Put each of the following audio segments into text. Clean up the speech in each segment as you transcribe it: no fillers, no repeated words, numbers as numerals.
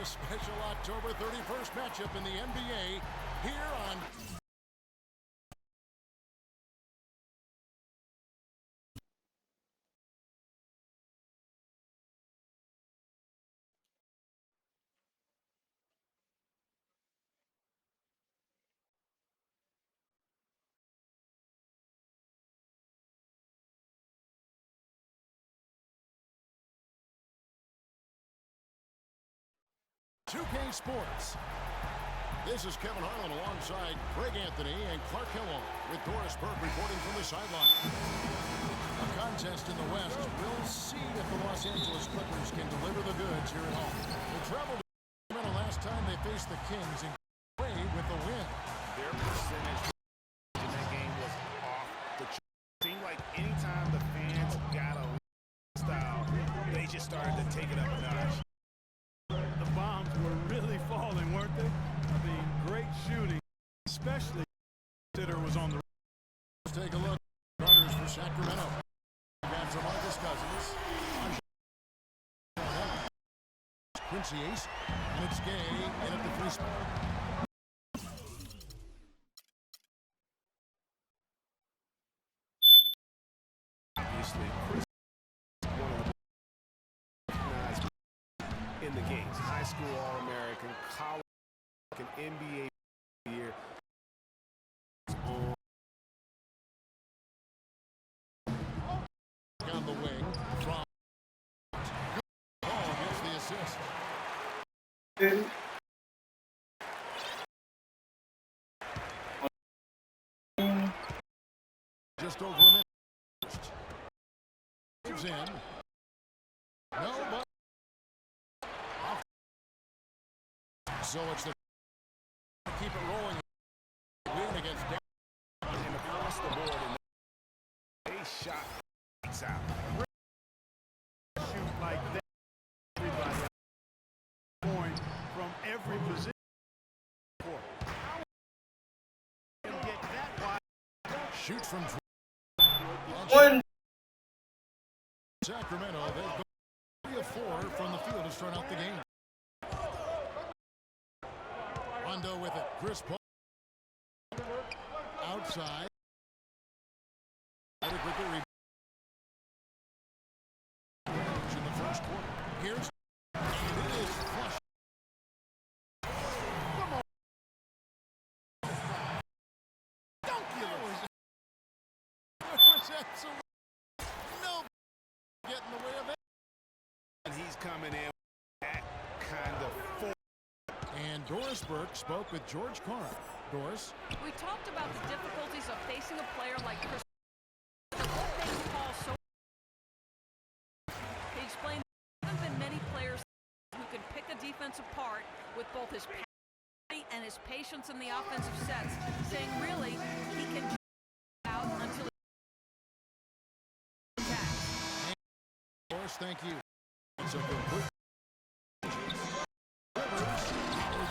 A special October 31st matchup in the NBA here on... Sports. This is Kevin Harlan alongside Greg Anthony and Clark Kellogg with Doris Burke reporting from the sideline. A contest in the West. We'll see if the Los Angeles Clippers can deliver the goods here at home. They traveled to Sacramento last time they faced the Kings and away with the win. Their percentage in that game was off the chart. Seemed like anytime the fans got a style, they just started to take it up a notch. The bombs were really falling, weren't they? I mean, great shooting, especially Sitter was on the. Let's take a look. Starters for Sacramento. Got DeMarcus Cousins. Quincy Ace. And it's Gay in at the free spot. Obviously, Chris one of the recognized in the games. High school All-American, college and NBA year. On the wing from Ball gets the assist. Just over a minute. Moves in. No, but so it's the keep it rolling. Win against Dan. And across the board, and they shot lights out. Shoot like that. Everybody point from every position. And get that wide. Shoots from One. Sacramento. They've got 3 of 4 from the field to start out the game. Rondo with it. Chris Paul outside. With the rebound. In the first quarter. Here's and it is flush. Come on. There was absolutely no get in the way of it. And he's coming in with that kind of force. And Doris Burke spoke with George Carr. Doris. We talked about the difficulties of facing a player like Chris. He explained there haven't been many players who can pick a defense apart with both his passion and his patience in the offensive sets, saying really he can out until he attacks. Doris, thank you. It's a complete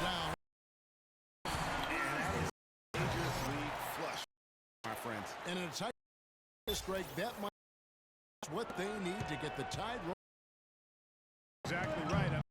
down. Dangerous lead flush, my friends. And in a tight this Greg, that might be what they need to get the Tide rolling. Exactly right.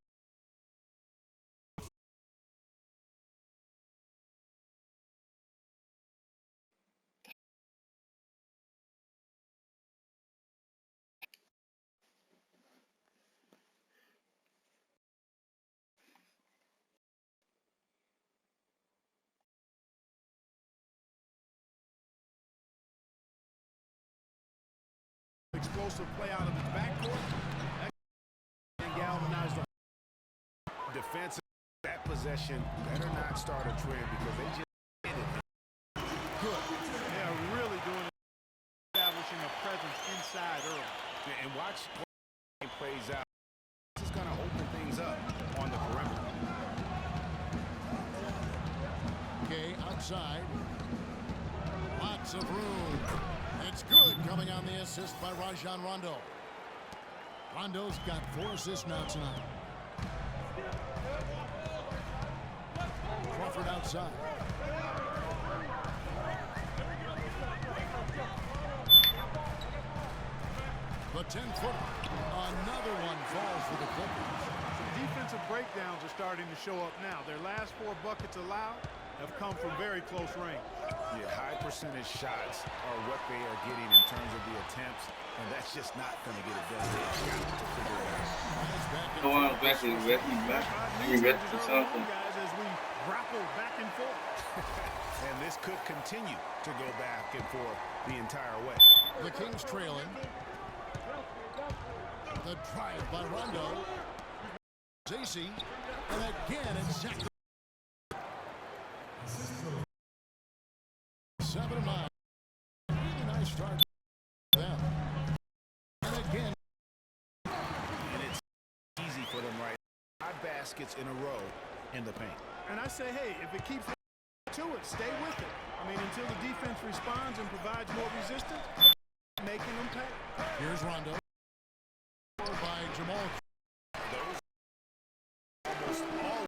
Explosive play out of his backcourt. And galvanized the Defense, that possession better not start a trend because they just hit it. good. They are really doing it, establishing a presence inside early. And watch what the game plays out. This is going to open things up on the perimeter. Okay, outside. Lots of room. It's good coming on the assist by Rajon Rondo. Rondo's got 4 assists now tonight. Crawford outside. The 10-footer. Another one falls for the Clippers. defensive breakdowns are starting to show up now. Their last 4 buckets allowed have come from very close range. Yeah, high percentage shots are what they are getting in terms of the attempts, and that's just not going to get it done. They've got to figure it out. No one back is ready. He ready for something. Guys, as we grapple back and forth. And this could continue to go back and forth the entire way. The Kings trailing. The drive by Rondo. Zacy. And again it's Sacramento. 7 of 9. Really nice start for them. And again. And it's easy for them right now. 5 baskets in a row in the paint. And I say, hey, if it keeps to it, stay with it. I mean, until the defense responds and provides more resistance, making them pay. Here's Rondo. By Jamal. Those almost all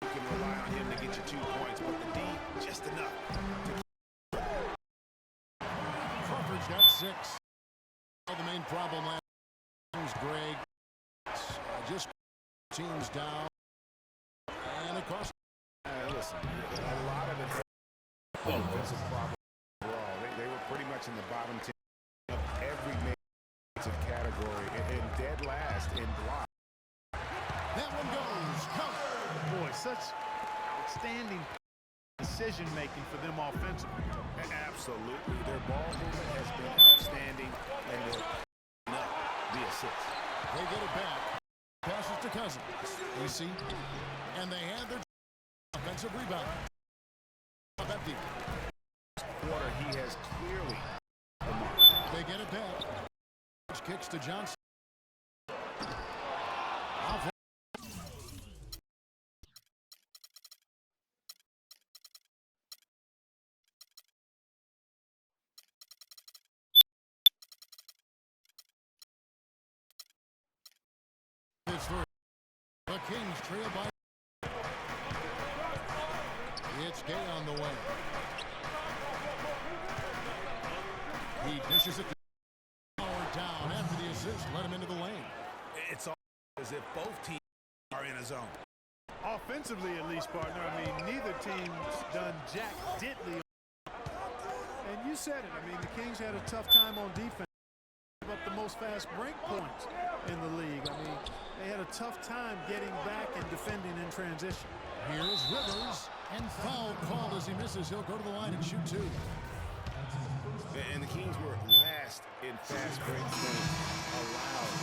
you can rely on him to get you 2 points, but the D just enough. Crawford's got 6. The main problem last was Greg. Just teams down. And it cost. Listen, a lot of the offensive problem overall. They were pretty much in the bottom 10 of every major category and dead last in block. That one goes. Boy, such outstanding decision making for them offensively. Absolutely. Their ball movement has been outstanding, and they're up the assist. They get it back. Passes to Cousins. You see? And they had their offensive rebound. Empty. Quarter, he has clearly they get it back. Kicks to Johnson. The Kings trail by. It's Gay on the way. He dishes it down after the assist. Let him into the lane. It's all as if both teams are in a zone. Offensively, at least, partner. I mean, neither team's done jack diddly. And you said it. I mean, the Kings had a tough time on defense. Up the most fast break points in the league. I mean, they had a tough time getting back and defending in transition. Here's Rivers, and foul called as he misses. He'll go to the line and shoot 2. And the Kings were last in fast break points allowed.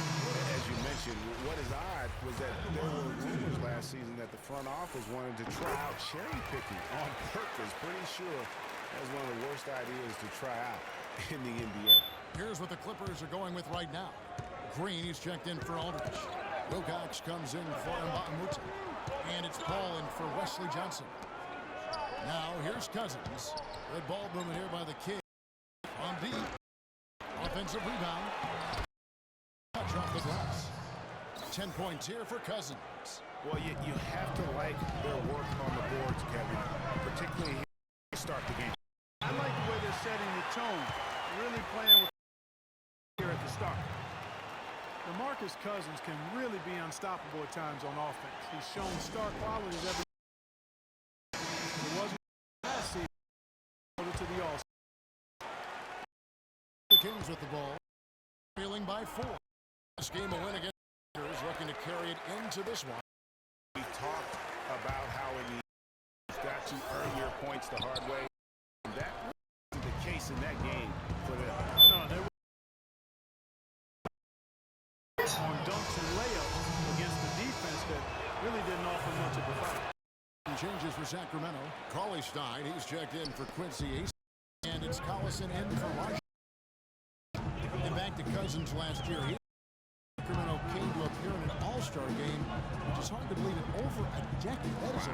As you mentioned, what is odd was that there were rumors last season that the front office wanted to try out cherry picking on purpose. Pretty sure that was one of the worst ideas to try out in the NBA. Here's what the Clippers are going with right now. Green, he's checked in for Aldridge. Wilcox comes in for Mbakamuta. And it's Paul in for Wesley Johnson. Now here's Cousins. Good ball movement here by the Kings. On deep. Offensive rebound. Touch off the glass. 10 points here for Cousins. Well, you have to like their work on the boards, Kevin, particularly here to start the game. I like the way they're setting the tone. Really playing with here at the start. DeMarcus Cousins can really be unstoppable at times on offense. He's shown star qualities every. It wasn't last season to the All-Star. The Kings with the ball. Trailing by 4. This game a win against the Lakers, looking to carry it into this one. We talked about how you've got to earn your points the hard way. And that wasn't the case in that game for them. No, they were on dunks and layups against the defense that really didn't offer much of a fight. Changes for Sacramento. Cauley Stein, he's checked in for Quincy Ace. And it's Collison in for Washington. And back to Cousins last year. Sacramento came to appear in an all-star game, which is hard to believe in over a decade. That is a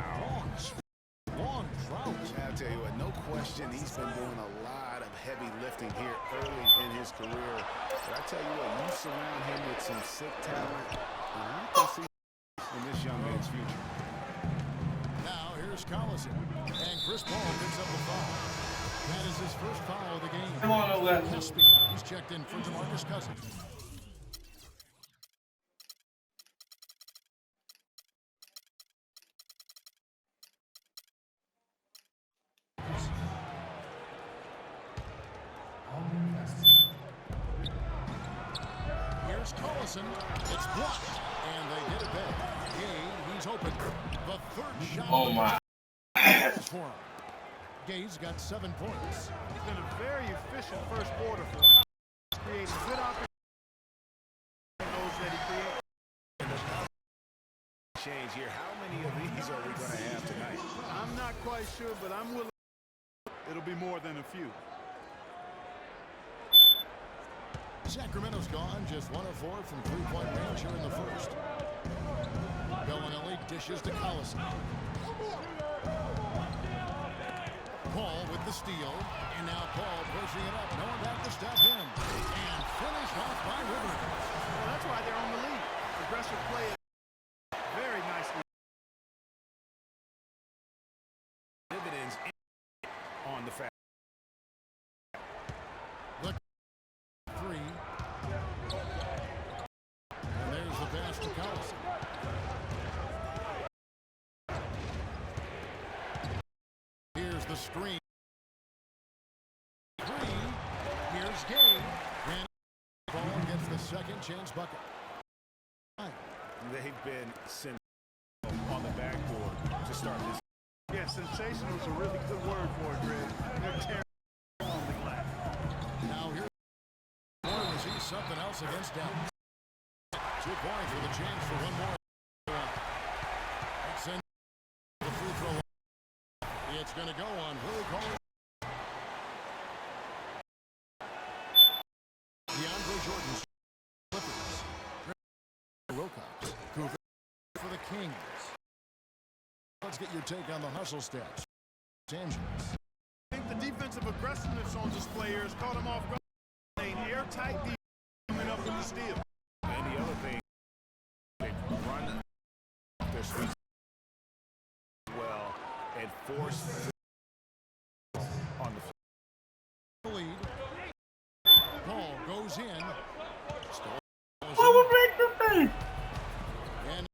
long drought. I'll tell you what, no question, he's been doing a lot of heavy lifting here early in his career. But I tell you what, you surround him with some sick talent, and I can see in this young man's future. Now here's Collison, and Chris Paul picks up the foul. That is his first foul of the game. Come on, over. He's checked in for DeMarcus Cousins. Here's Collison. It's blocked. And they get it back. Gay, he's open. The third shot. Oh my. For him. Gay's got 7 points. It's been a very efficient first quarter for him. He's creating good opportunities those that he creates. Change here. How many of these are we going to have tonight? I'm not quite sure, but I'm willing. It'll be more than a few. Sacramento's gone, just 1 of 4 from three-point range here in the first. Bellinelli dishes to Collison. Paul with the steal, and now Paul pushing it up. No one back to step in. And finished off by Rivers. Well, that's why they're on the lead. Aggressive play very nicely. Dividends on the fact. The 3. And there's the pass to Collison. Here's the screen. 3. Here's Gay. And Paul gets the second chance bucket. They've been sensational on the backboard to start this. Yeah, sensational is a really good word for it, Greg. They're tearing on the glass. Now here, boy, was he something else against Dallas. 2 points with a chance for one more. Send the free throw. It's going to go on. Willie Collins. DeAndre Jordan's Clippers. Wilcox. Cooper for the Kings. Let's get your take on the hustle stats. Los Angeles. I think the defensive aggressiveness on display here has caught him off guard. An airtight defense coming up with the steal. And the other thing, they've run their sweet well and forced on the Lead. Paul goes in. And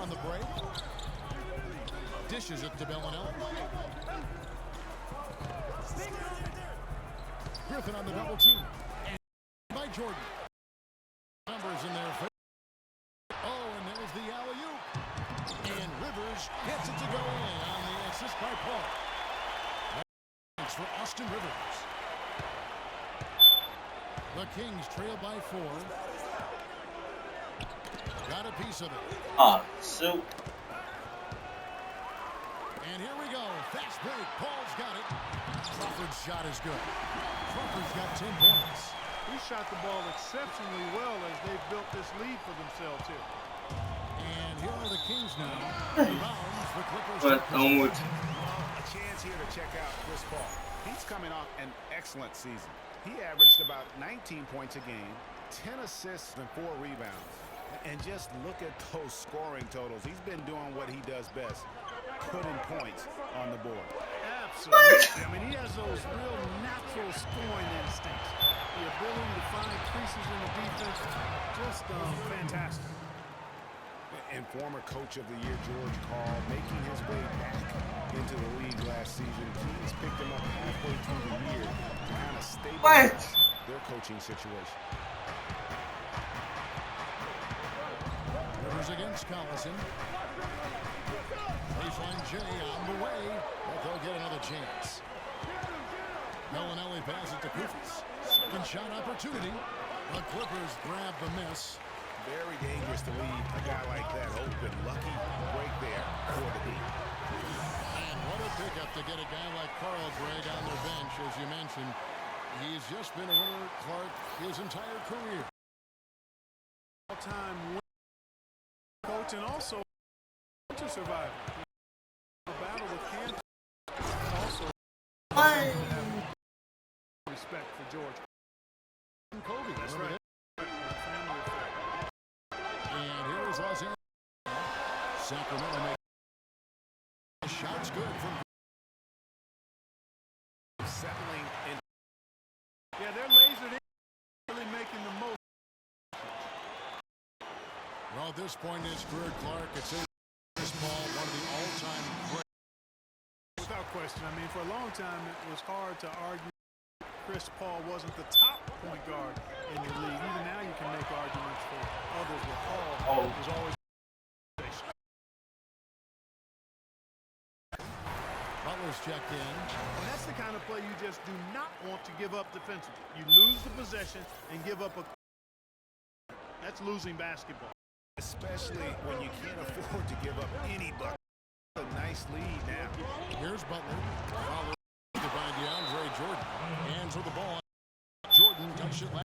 on the break. Dishes it to Bellinelli. Griffin on the double team. And by Jordan. Numbers in their face. Oh, and there's the alley-oop. And Rivers gets it to go in on the assist by Paul. Thanks for Austin Rivers. The Kings trail by 4. Got a piece of it. Oh, so. And here we go. Fast break. Paul's got it. Crawford's shot is good. Crawford's got 10 points. He shot the ball exceptionally well as they've built this lead for themselves here. And here are the Kings now. Rebounds the Clippers. But onward. A chance here to check out Chris Paul. He's coming off an excellent season. He averaged about 19 points a game, 10 assists and 4 rebounds. And just look at those scoring totals. He's been doing what he does best, putting points on the board. Absolutely. I mean, he has those real natural scoring instincts. The ability to find creases in the defense, just fantastic. And former coach of the year, George Karl, making his way back into the league last season. He's picked him up halfway through the year to kind of stabilize their coaching situation. Rivers against Collison. Baseline J on the way, but they'll get another chance. Bellinelli passes it to Koufis. Second shot opportunity. The Clippers grab the miss. Very dangerous to leave a guy like that open. Lucky break there for the D. And what a pickup to get a guy like Carl Gray down their bench, as you mentioned. He's just been a winner, Clark, his entire career. All-time coach and also to survive. The battle with cancer. Also respect for George. And Kobe. That's right. And here is Los Angeles. Sacramento makes shots good from Settling in. Yeah, they're lasered in, really making the most. Well, at this point in his career, Clark, it's this ball, one of the all-time greats. Without question. I mean, for a long time, it was hard to argue Chris Paul wasn't the top point guard in the league. Even now you can make arguments for others, but Paul was always. Butler's checked in. And that's the kind of play you just do not want to give up defensively. You lose the possession and give up a. That's losing basketball. Especially when you can't afford to give up any bucket. A nice lead now. Here's Butler. Foul by DeAndre Jordan. Hands with the ball. Jordan touched it last.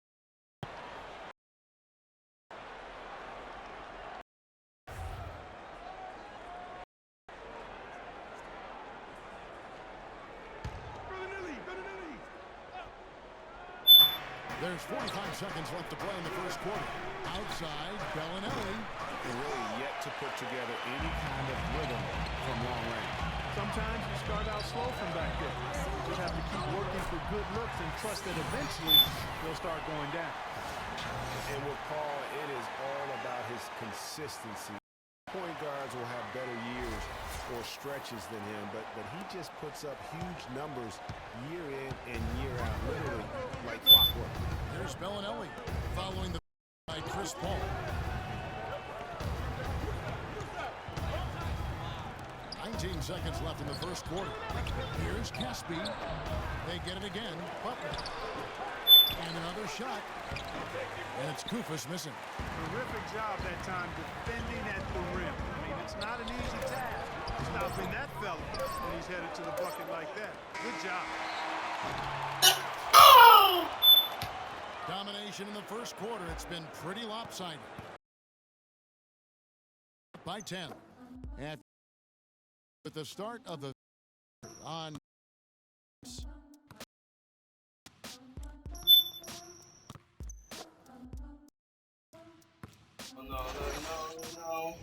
There's 45 seconds left to play in the first quarter. Outside, Bellinelli. They're really yet to put together any kind of rhythm from long range. Sometimes you start out slow from back there. You just have to keep working for good looks and trust that eventually they'll start going down. And with Paul, it is all about his consistency. Point guards will have better years or stretches than him, but he just puts up huge numbers year in and year out, literally like clockwork. There's Bellinelli following the by Chris Paul. Seconds left in the first quarter. Here's Caspi. They get it again. Butler. And another shot. And it's Kufus missing. Terrific job that time defending at the rim. I mean, it's not an easy task stopping that fella when he's headed to the bucket like that. Good job. Domination in the first quarter. It's been pretty lopsided. By 10. And with the start of the on No.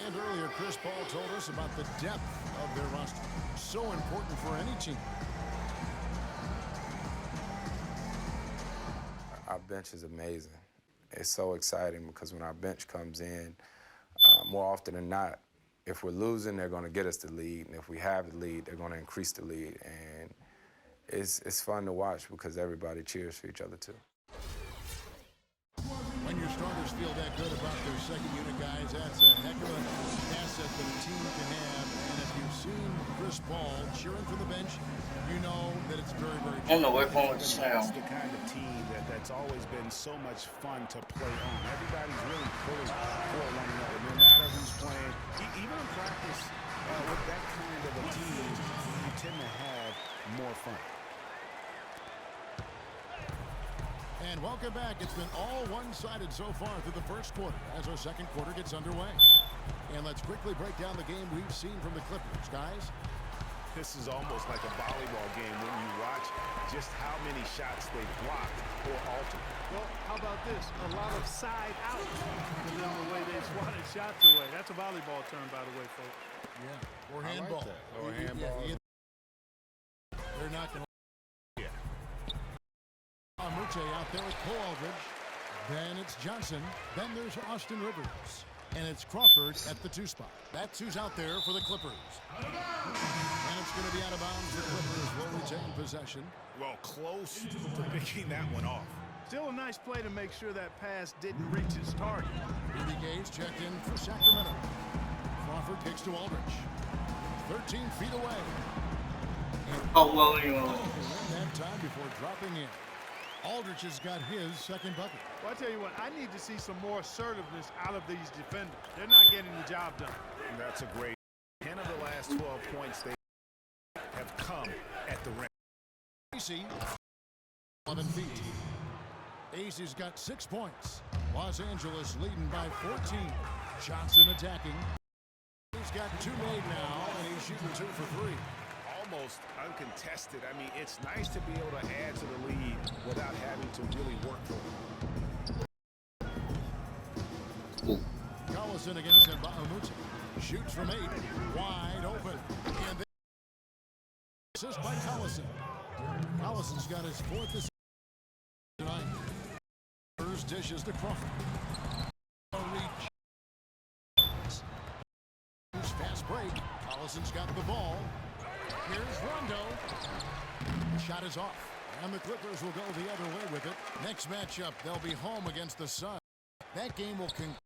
And earlier, Chris Paul told us about the depth of their roster. So important for any team. Our bench is amazing. It's so exciting because when our bench comes in, more often than not, if we're losing, they're going to get us the lead, and if we have the lead, they're going to increase the lead. And it's fun to watch because everybody cheers for each other too. When your starters feel that good about their second unit guys, that's a heck of an asset that a team can have. And if you've seen Chris Paul cheering from the bench, you know that it's very, very I don't know what's wrong with the sound. It's the kind of team that's always been so much fun to play on. Everybody's really pulling for one another, no matter who's playing. Even in practice, with that kind of a team, you tend to have more fun. And welcome back. It's been all one-sided so far through the first quarter as our second quarter gets underway. And let's quickly break down the game we've seen from the Clippers, guys. This is almost like a volleyball game when you watch just how many shots they blocked or altered. Well, how about this? A lot of side out and then the way they swatted shots away. That's a volleyball term, by the way, folks. Yeah. Or handball. Like that. Or handball. They're not going to. Mute out there with Cole Aldridge. Then it's Johnson. Then there's Austin Rivers. And it's Crawford at the 2 spot. That's who's out there for the Clippers. And it's going to be out of bounds. The Clippers will retain possession. Well, close to picking that one off. Still a nice play to make sure that pass didn't reach its target. BBK's checked in for Sacramento. Crawford kicks to Aldridge. 13 feet away. William. That time before dropping in. Aldridge has got his second bucket. Well, I tell you what, I need to see some more assertiveness out of these defenders. They're not getting the job done. That's a great. 10 of the last 12 points they have come at the rim. AC, 11 feet. AC's got 6 points. Los Angeles leading by 14. Johnson attacking. He's got 2 made now, and he's shooting 2 for 3. Almost uncontested. I mean, it's nice to be able to add to the lead without having to really work for it. Collison against Mbahumuti. Shoots from 8. Wide open. And then assist by Collison. Collison's got his 4th assist tonight. First dishes to Crawford. Reach. Collison's got the ball. Here's Rondo. The shot is off. And the Clippers will go the other way with it. Next matchup, they'll be home against the Suns. That game will conclude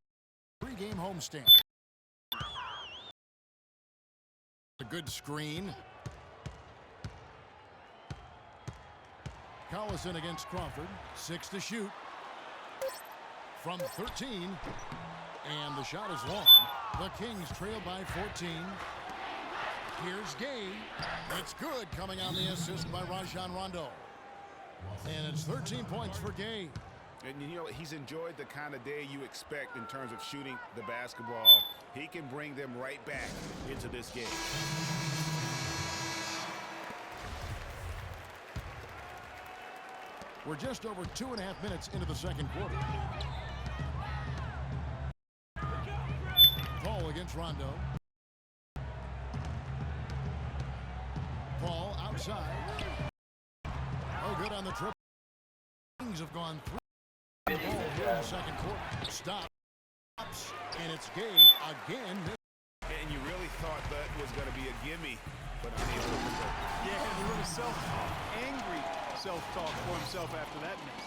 a 3-game homestand. A good screen. Collison against Crawford. 6 to shoot. From 13. And the shot is long. The Kings trail by 14. Here's Gay. It's good, coming on the assist by Rajon Rondo. And it's 13 points for Gay. And you know, he's enjoyed the kind of day you expect in terms of shooting the basketball. He can bring them right back into this game. We're just over 2.5 minutes into the second quarter. Paul against Rondo. Paul outside. Oh, good on the triple. Kings have gone through the ball here in the second quarter. Stops, and it's Gay again. And you really thought that was going to be a gimme, but unable to convert. Yeah, and a little angry self-talk for himself after that miss.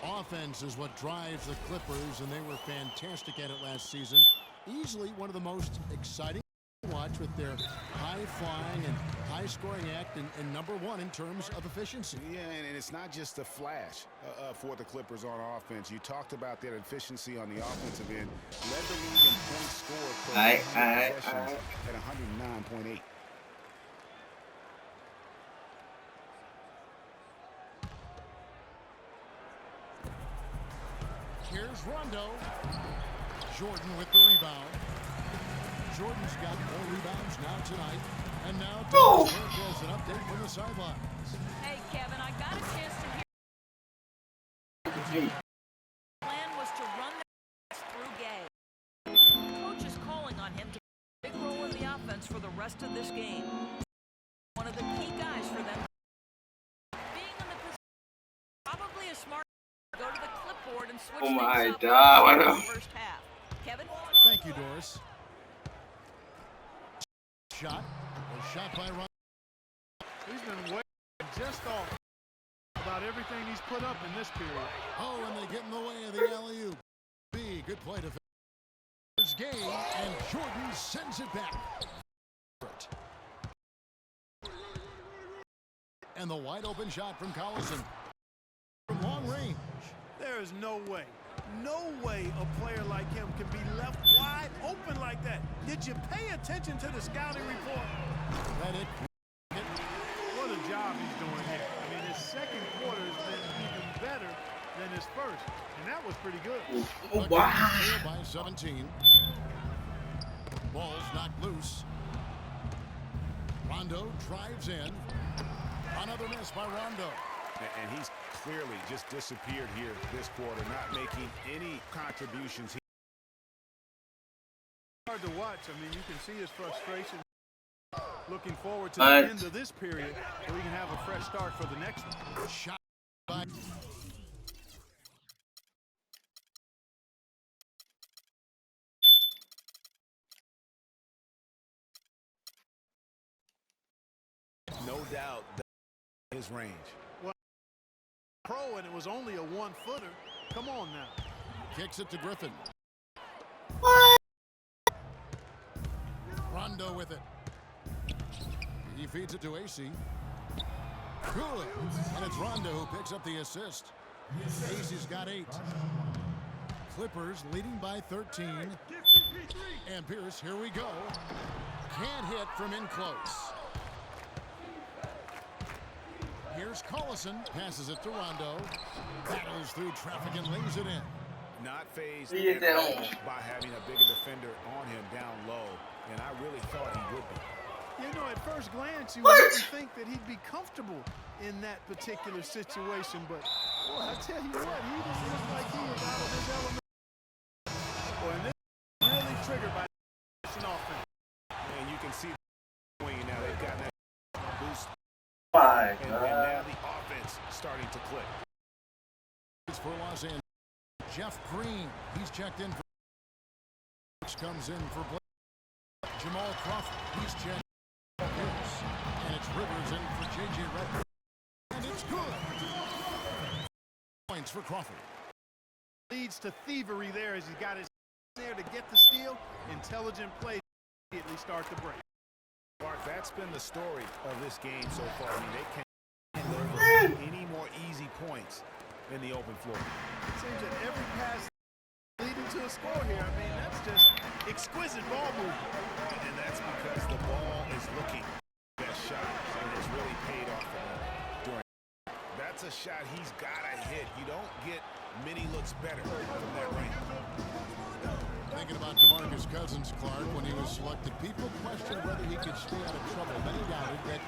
Offense is what drives the Clippers, and they were fantastic at it last season. Easily one of the most exciting to watch with their high-flying and high-scoring act and number one in terms of efficiency. Yeah, and it's not just a flash for the Clippers on offense. You talked about their efficiency on the offensive end. Led the league in points scored per 100 possessions at 109.8. Here's Rondo. Jordan with the rebound. Jordan's got more rebounds now tonight. And now Doris has an update from the sidelines. Hey, Kevin, I got a chance to hear. The plan was to run the through Gay. Coach is calling on him to play a big role in the offense for the rest of this game. One of the key guys for them. Being in the position, probably a smart go to the clipboard and switch things up in the first half. Kevin? Thank you, Doris. Shot. A shot by Rondo. He's been waiting just off about everything he's put up in this period. Oh, and they get in the way of the alley-oop. B, good play defense. There's Gay, and Jordan sends it back. And the wide open shot from Collison. From long range. There is no way a player like him can be left wide open like that. Did you pay attention to the scouting report? Let it. What a job he's doing here. I mean, his second quarter has been even better than his first, and that was pretty good. Oh, wow. By 17. Ball's knocked loose. Rondo drives in. Another miss by Rondo. And he's clearly just disappeared here this quarter, not making any contributions. Hard to watch. I mean, you can see his frustration. Looking forward to the end of this period so we can have a fresh start for the next one. Shot by. No doubt his range. Pro, and it was only a one-footer. Come on now. Kicks it to Griffin. Rondo with it. He feeds it to AC. Good. And it's Rondo who picks up the assist. AC's got 8. Clippers leading by 13. And Pierce, here we go. Can't hit from in close. Here's Collison, passes it to Rondo, battles through traffic and lays it in. Not phased at all by having a bigger defender on him down low, and I really thought he would be. You know, at first glance, you wouldn't think that he'd be comfortable in that particular situation, but boy, I tell you what, he just looked like he was out of his element. Boy, and this is really triggered by the offense. And you can see swinging now. They've got that boost. And now the offense starting to click. It's for Los Angeles. Jeff Green, he's checked in for. Comes in for Blake. Jamal Crawford. He's checked. And it's Rivers in for J.J. Redick. And it's good. Points for Crawford. Leads to thievery there as he's got his there to get the steal. Intelligent play to immediately start the break. Mark, that's been the story of this game so far. I mean, they can't deliver any more easy points in the open floor. It seems that every pass leading to a score here. I mean, that's just exquisite ball movement. And that's because the ball is looking best shot, and it's really paid off for him during. That's a shot he's got to hit. You don't get many looks better from that range. Thinking about DeMarcus Cousins, Clark, when he was selected, people questioned whether he could stay out of trouble. Many doubted that,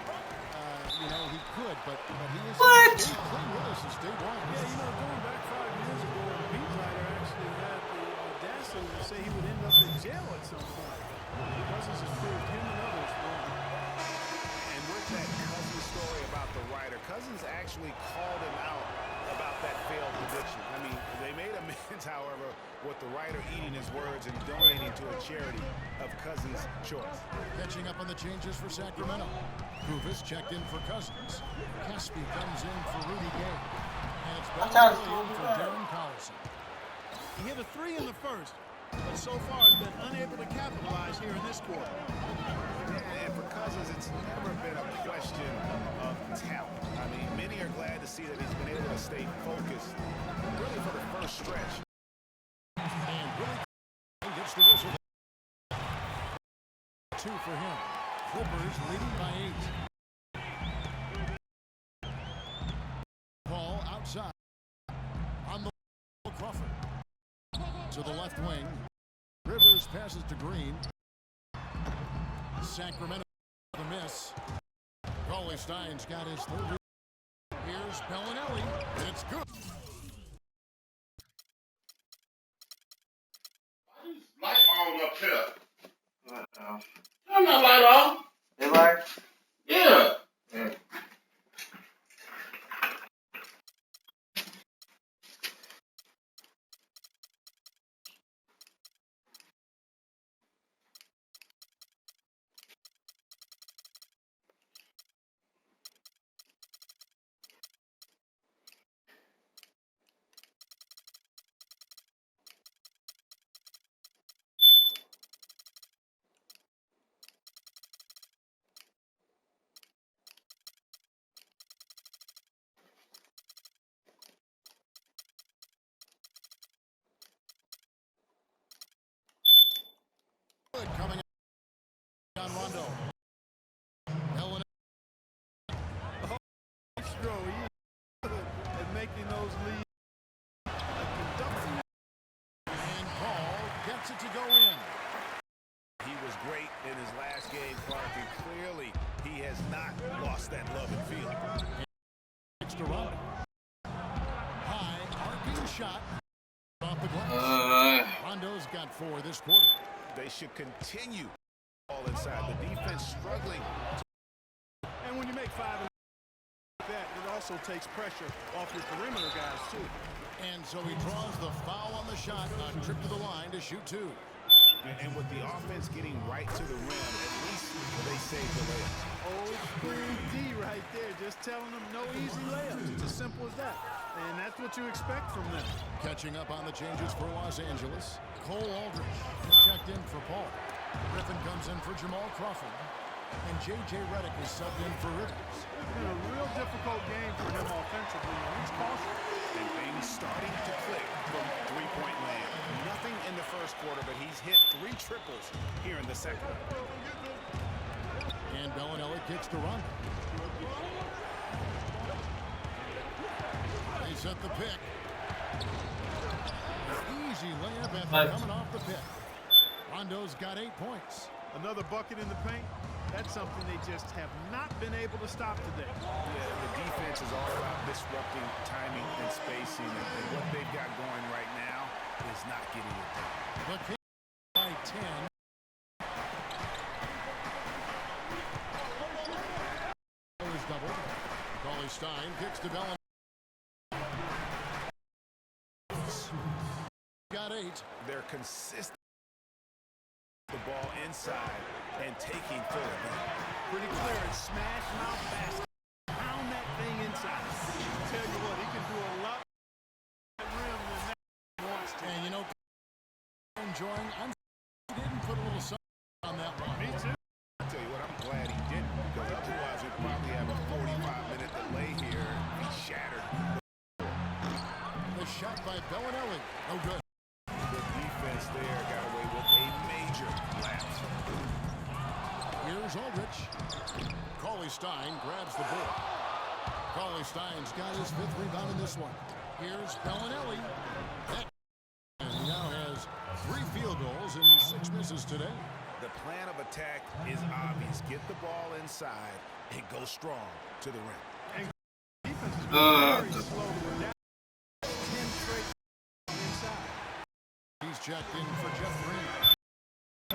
he could, but he is stayed clean with us since day one. Yeah, going back 5 years ago, a beat writer actually had the audacity to say he would end up in jail at some point. Cousins has proved him and others wrong. And with that Cousins story about the writer, Cousins actually called him out about that failed prediction. I mean, they made amends, however, with the writer eating his words and donating to a charity of Cousins' choice. Catching up on the changes for Sacramento. Kufis checked in for Cousins. Caspi comes in for Rudy Gay. And it's Bell in for Darren Collison. He hit a 3 in the first, but so far has been unable to capitalize here in this quarter. And for Cousins, it's never been a question of talent. I mean, many are glad to see that he's been able to stay focused, really for the first stretch. And Willie gets the whistle. 2 for him. Clippers leading by 8. Paul outside. On the Crawford. To the left wing. Rivers passes to Green. Sacramento the miss. Cauley Stein's got his third. Here's Bellinelli. It's good. Light on up here. Turn that light off. Hey, light? Yeah. Coming on Rondo. Ellen. And making those leads. And Paul gets it to go in. He was great in his last game, Clark, and clearly he has not lost that love and feeling. It's to Rondo. High, arcing shot. Off the glass. Rondo's got 4 this quarter. They should continue all inside. The defense struggling. And when you make 5 like that, it also takes pressure off your perimeter guys, too. And so he draws the foul on the shot. A trip to the line to shoot 2. And with the offense getting right to the rim, at least they save the layup. Old school D right there, just telling them no easy layups. It's as simple as that. And that's what you expect from them. Catching up on the changes for Los Angeles. Cole Aldridge is checked in for Paul. Griffin comes in for Jamal Crawford. And J.J. Redick is subbed in for Rivers. It's been a real difficult game for him offensively, and he's cautious. And things starting to click from three-point land. Nothing in the first quarter, but he's hit 3 triples here in the second. And Bellinelli kicks to Rondo. They set the pick. An easy layup after coming off the pick. Rondo's got 8 points. Another bucket in the paint. That's something they just have not been able to stop today. Yeah, the defense is all about disrupting timing and spacing, and what they've got going right now is not getting it done. The Kings by 10. Is doubled. Cauley Stein kicks to Bellinelli. Got 8. They're consistent. the ball inside and taking full advantage. Pretty clear. It's smash mouth basket. Pound that thing inside. I tell you what, he can do a lot at the rim than that he wants to. And, you know, enjoying, he didn't put a little something on that one. Me too. I tell you what, I'm glad he didn't, because otherwise we'd probably have a 45-minute delay here. He shattered. The shot by Bellinelli. No good. The defense there got away with a major lapse. Here's Aldrich. Cauley-Stein grabs the board. Cauley-Stein's got his 5th rebound in this one. Here's Bellinelli. And he now has 3 field goals and 6 misses today. The plan of attack is obvious. Get the ball inside and go strong to the rim. And defense is very slow to adapt. 10 straight inside. He's checked in for Jeff Green.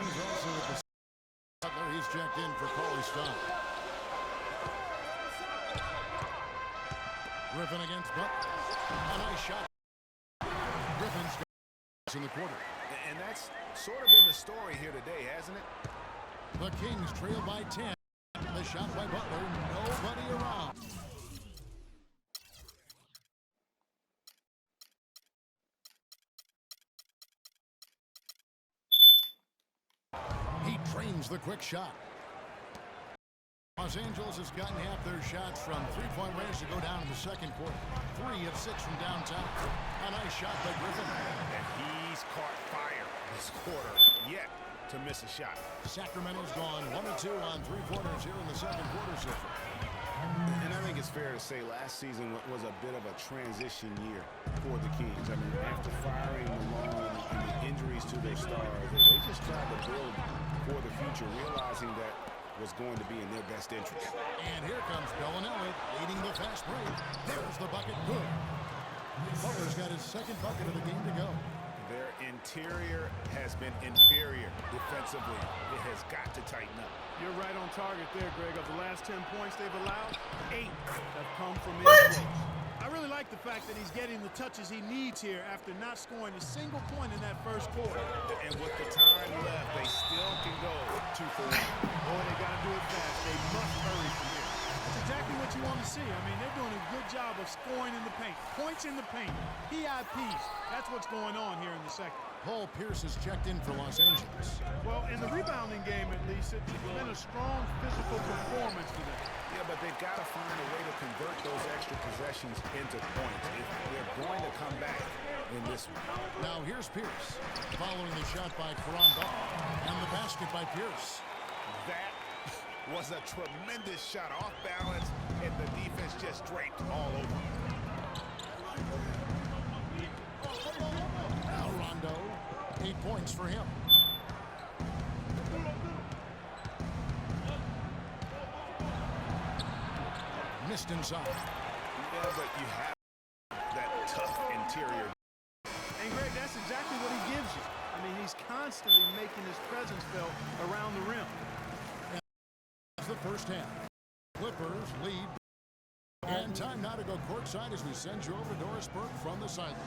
He's also with the Butler. He's checked in for Cauley-Stein. Griffin against Butler. A nice shot. Griffin's got in the quarter. And that's sort of been the story here today, hasn't it? The Kings trail by 10. The shot by Butler. Nobody around. He trains the quick shot. Los Angeles has gotten half their shots from three-point range to go down in the second quarter. 3 of 6 from downtown. A nice shot by Griffin. And he's caught fire this quarter, yet to miss a shot. Sacramento's gone 1 of 2 on three-pointers here in the second quarter so far. And I think it's fair to say last season was a bit of a transition year for the Kings. I mean, after firing Malone and the injuries to their stars, they just tried to build for the future, realizing that was going to be in their best interest. And here comes Bellinelli leading the fast break. There's the bucket. Good. Butler's got his 2nd bucket of the game to go. Their interior has been inferior defensively. It has got to tighten up. You're right on target there, Greg. Of the last 10 points they've allowed, 8 have come from in-close. I really like the fact that he's getting the touches he needs here after not scoring a single point in that first quarter. And with the time left, they still can go 2 for 1. Boy, they got to do it fast. They must hurry from here. That's exactly what you want to see. I mean, they're doing a good job of scoring in the paint. Points in the paint. PIPs. That's what's going on here in the second. Paul Pierce has checked in for Los Angeles. Well, in the rebounding game, at least, it's been a strong physical performance for them. Yeah, but they've got to find a way to convert those extra possessions into points if they're going to come back in this one. Now here's Pierce following the shot by Caron Butler and the basket by Pierce. That was a tremendous shot, off balance, and the defense just draped all over. Now Rondo, 8 points for him. Missed inside. Yeah, but you have that tough interior. And Greg, that's exactly what he gives you. I mean, he's constantly making his presence felt around the rim. That's the first half. Clippers lead. And time now to go courtside as we send you over Doris Burke from the sideline.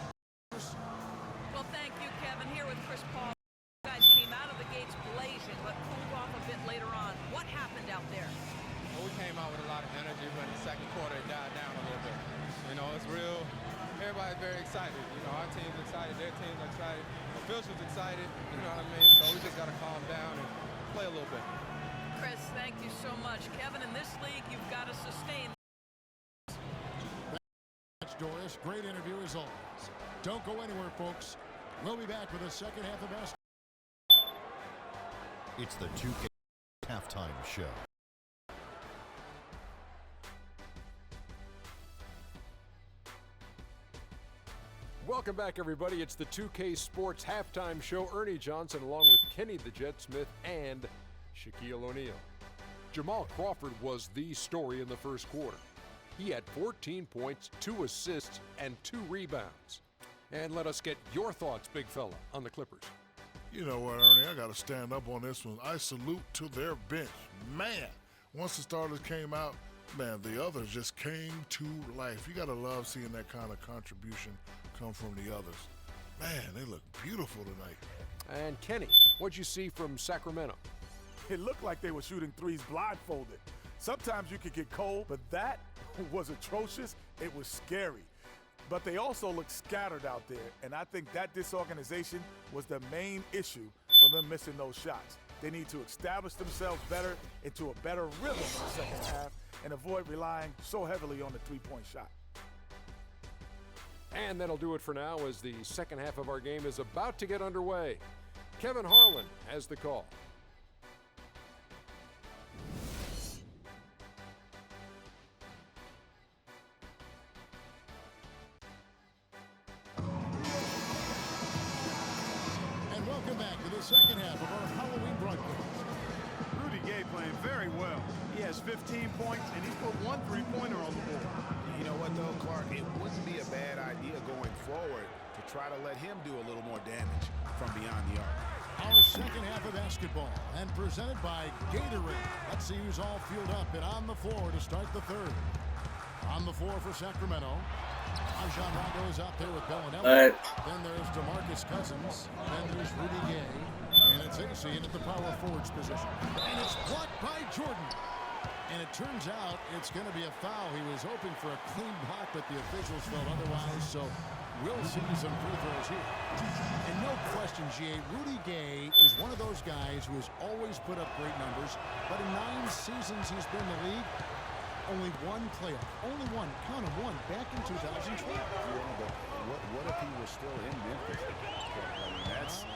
Well, thank you, Kevin. Here with Chris Paul. You guys came out of the gates blazing, but cooled off a bit later on. What happened out there? Well, we came out with a lot of energy, but in the second quarter it died down a little bit. You know, it's real. Everybody's very excited. You know, our team's excited, their team's excited, officials excited. You know what I mean? So we just got to calm down and play a little bit. Chris, thank you so much. Kevin, in this league, you've got to sustain. That's Doris. Great interview as always. Don't go anywhere, folks. We'll be back with the second half of basketball. It's the 2K halftime show. Welcome back, everybody. It's the 2K Sports halftime show. Ernie Johnson along with Kenny the Jet Smith and Shaquille O'Neal. Jamal Crawford was the story in the first quarter. He had 14 points, 2 assists, and 2 rebounds. And let us get your thoughts, big fella, on the Clippers. You know what, Ernie, I got to stand up on this one. I salute to their bench. Man, once the starters came out, man, the others just came to life. You got to love seeing that kind of contribution come from the others. Man, they look beautiful tonight. And Kenny, what'd you see from Sacramento? It looked like they were shooting threes blindfolded. Sometimes you could get cold, but that was atrocious. It was scary. But they also looked scattered out there, and I think that disorganization was the main issue for them missing those shots. They need to establish themselves better into a better rhythm in the second half and avoid relying so heavily on the three-point shot. And that'll do it for now as the second half of our game is about to get underway. Kevin Harlan has the call. And welcome back to the second half of our Halloween broadcast. Rudy Gay playing very well. He has 15 points, and he's put one three-pointer on the board. You know what, though, Clark? It wouldn't be a bad idea going forward to try to let him do a little more damage from beyond the arc. Our second half of basketball, and presented by Gatorade. Let's see who's all fueled up and on the floor to start the third. On the floor for Sacramento, Rajon Rondo is out there with Bellinelli. Then there's DeMarcus Cousins. Then there's Rudy Gay. And it's AC in at the power forwards position. And it's blocked by Jordan. And it turns out it's going to be a foul. He was hoping for a clean block, but the officials felt otherwise. So we'll see some free throws here. And no question, GA, Rudy Gay is one of those guys who has always put up great numbers. But in 9 seasons he's been in the league, only one playoff. Only one. Count him, one. Back in 2012. Yeah, but what if he was still in Memphis? I mean, that's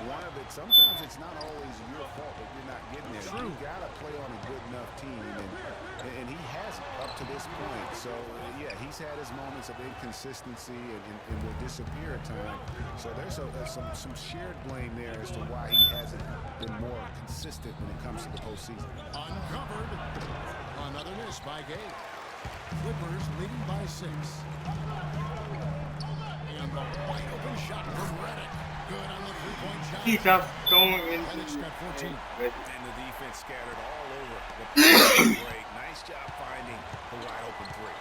one of it. Sometimes it's not always your fault that you're not getting there. True. You got to play on a good enough team, and he hasn't up to this point. So, yeah, he's had his moments of inconsistency and will disappear at times. So there's some shared blame there as to why he hasn't been more consistent when it comes to the postseason. Uncovered. Another miss by Gay. Clippers leading by 6. And the wide open shot from Redick. Good on the three-point shot. He's up going in. Redick's got 14. And the defense scattered all over the break. Nice job finding the wide open three.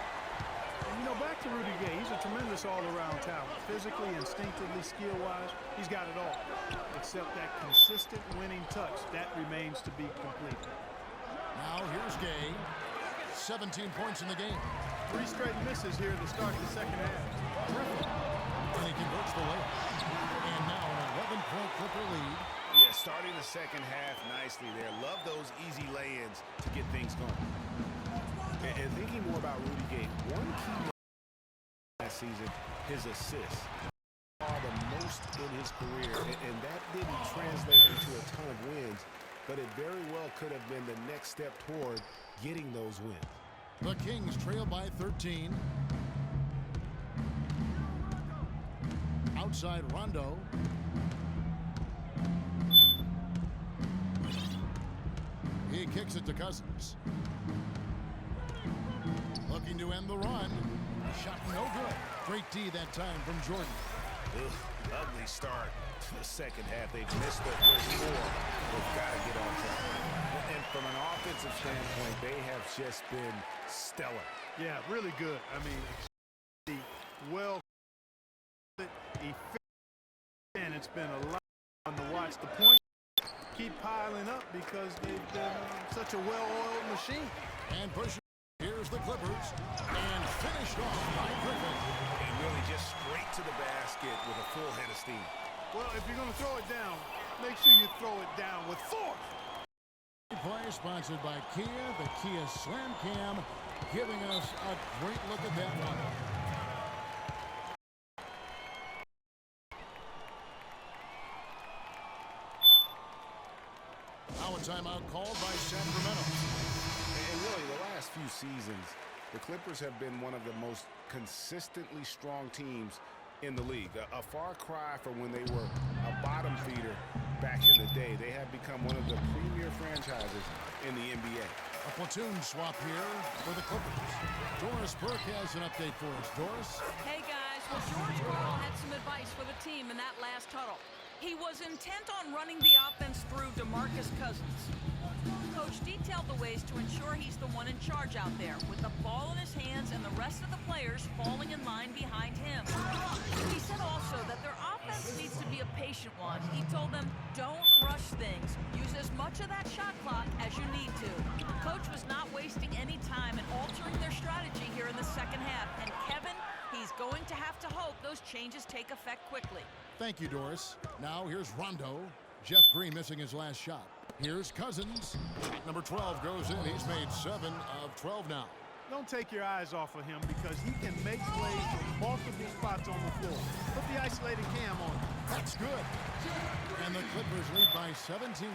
You know, back to Rudy Gay, he's a tremendous all-around talent. Physically, instinctively, skill-wise, he's got it all. Except that consistent winning touch, that remains to be complete. Now here's Gay. 17 points in the game. 3 straight misses here to start the second half. And he converts the layup. And now an 11-point Clipper lead. Yeah, starting the second half nicely there. Love those easy lay-ins to get things going. And thinking more about Rudy Gay, one key last season, his assists. The most in his career, and that didn't translate into a ton of wins, but it very well could have been the next step toward getting those wins. The Kings trail by 13. Outside Rondo. He kicks it to Cousins. Looking to end the run. Shot no good. Great D that time from Jordan. Ugly start to the second half. They've missed their first 4. They've got to get on track. And from an offensive standpoint, they have just been stellar. Yeah, really good. I mean, well, efficient, and it's been a lot of fun to watch. The points keep piling up because they've been such a well-oiled machine. And push. Here's the Clippers. And finished off by Griffin. And really just straight to the basket with a full head of steam. Well, if you're going to throw it down, make sure you throw it down with force. Play sponsored by Kia, the Kia Slam Cam, giving us a great look at that one. Now a timeout called by Sacramento. And really, the last few seasons, the Clippers have been one of the most consistently strong teams in the league. A far cry from when they were a bottom feeder back in the day. They have become one of the premier franchises in the NBA. A platoon swap here for the Clippers. Doris Burke has an update for us. Doris? Hey, guys. Well, George Karl had some advice for the team in that last huddle. He was intent on running the offense through DeMarcus Cousins. Coach detailed the ways to ensure he's the one in charge out there, with the ball in his hands and the rest of the players falling in line behind him. He said also that their offense patient one. He told them, don't rush things. Use as much of that shot clock as you need to. Coach was not wasting any time in altering their strategy here in the second half. And Kevin, he's going to have to hope those changes take effect quickly. Thank you, Doris. Now here's Rondo. Jeff Green missing his last shot. Here's Cousins. Number 12 goes in. He's made 7 of 12 now. Don't take your eyes off of him because he can make plays from multiple spots on the floor. Put the isolated cam on him. That's good. And the Clippers lead by 17.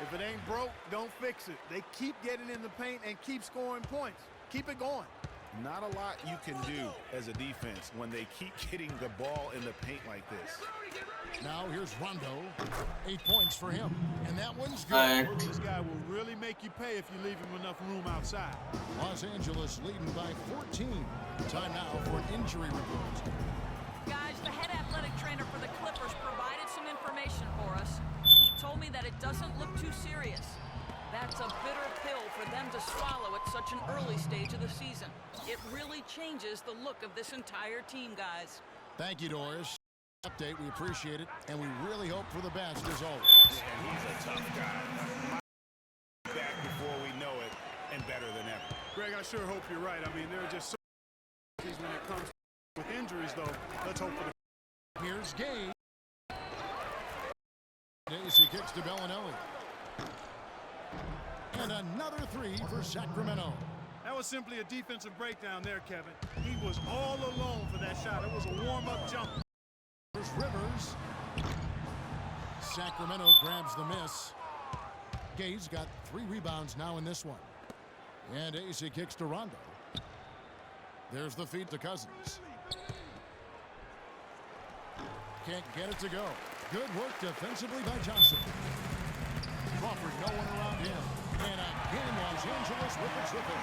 If it ain't broke, don't fix it. They keep getting in the paint and keep scoring points. Keep it going. Not a lot you can do as a defense when they keep getting the ball in the paint like this. Now here's Rondo. 8 points for him. And that one's good. This guy will really make you pay if you leave him enough room outside. Los Angeles leading by 14. Time now for an injury report. Guys, the head athletic trainer for the Clippers provided some information for us. He told me that it doesn't look too serious. That's a bitter pill for them to swallow at such an early stage of the season. It really changes the look of this entire team, guys. Thank you, Doris. Update, we appreciate it, and we really hope for the best as always. Yeah, he's a tough guy. Back before we know it, and better than ever. Greg, I sure hope you're right. I mean, there are just so many when it comes with injuries, though. Let's hope for the... Here's Gay. He kicks to Bellinelli. And another 3 for Sacramento. That was simply a defensive breakdown there, Kevin. He was all alone for that shot. It was a warm-up jump. There's Rivers. Sacramento grabs the miss. Gay's got 3 rebounds now in this one. And AC kicks to Rondo. There's the feed to Cousins. Can't get it to go. Good work defensively by Johnson. Crawford, no one around him. And again, Los Angeles with the triple.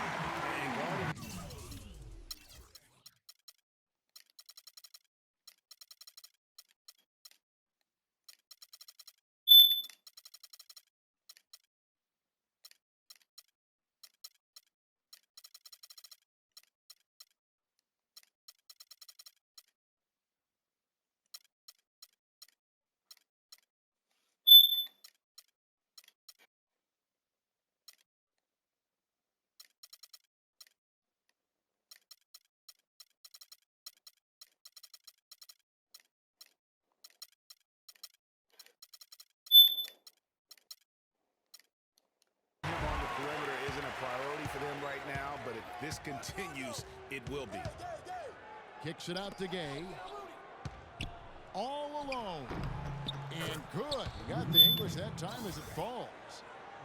Priority for them right now, but if this continues, it will be. Kicks it out to Gay. All alone. And good. He got the English that time as it falls.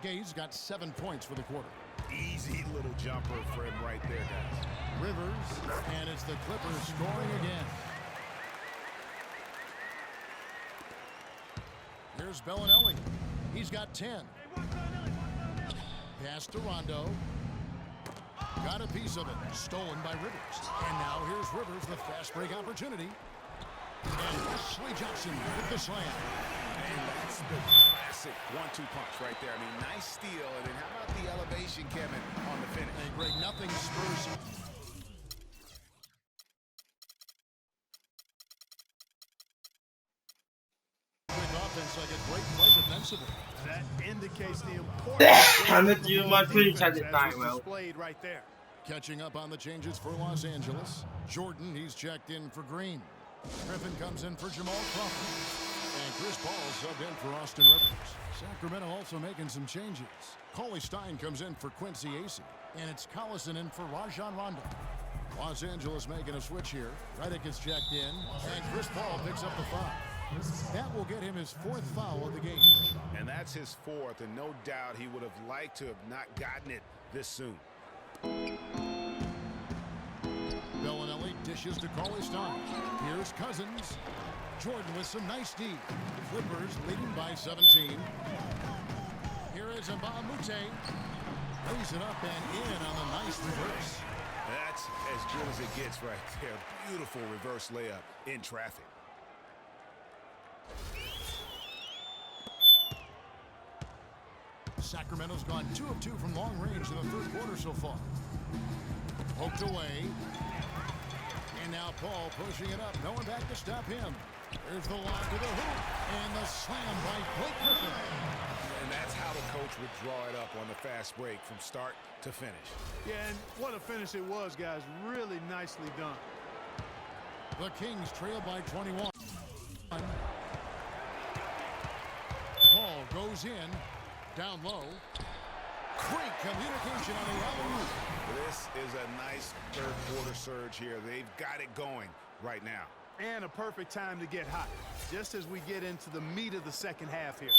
Gay's got 7 points for the quarter. Easy little jumper for him right there, guys. Rivers, and it's the Clippers scoring again. Here's Bellinelli. He's got 10. Pass to Rondo. Got a piece of it. Stolen by Rivers. And now here's Rivers, the fast break opportunity. And Wesley Johnson with the slam. And that's the classic 1-2 punch right there. I mean, nice steal. And then how about the elevation, Kevin, on the finish? And Greg, nothing spurs. Quick offense, like a great play defensively. That indicates the importance displayed right there. Catching up on the changes for Los Angeles. Jordan, he's checked in for Green. Griffin comes in for Jamal Crawford. And Chris Paul subbed in for Austin Rivers. Sacramento also making some changes. Cauley Stein comes in for Quincy Acey. And it's Collison in for Rajon Rondo. Los Angeles making a switch here. Redick is checked in. And Chris Paul picks up the foul. That will get him his 4th foul of the game. And that's his 4th, and no doubt he would have liked to have not gotten it this soon. Bellinelli dishes to Cauley Stein. Here's Cousins. Jordan with some nice D. Clippers leading by 17. Here is Mbamute. Lays it up and in on a nice reverse. That's as good as it gets right there. Beautiful reverse layup in traffic. Sacramento's gone 2 of 2 from long range in the 3rd quarter so far. Poked away. And now Paul pushing it up. No one back to stop him. There's the lob to the hoop, and the slam by Blake Griffin. And that's how the coach would draw it up on the fast break from start to finish. Yeah, and what a finish it was, guys. Really nicely done. The Kings trail by 21. Ball goes in, down low. Great communication on the alley-oop. This is a nice third-quarter surge here. They've got it going right now. And a perfect time to get hot, just as we get into the meat of the second half here.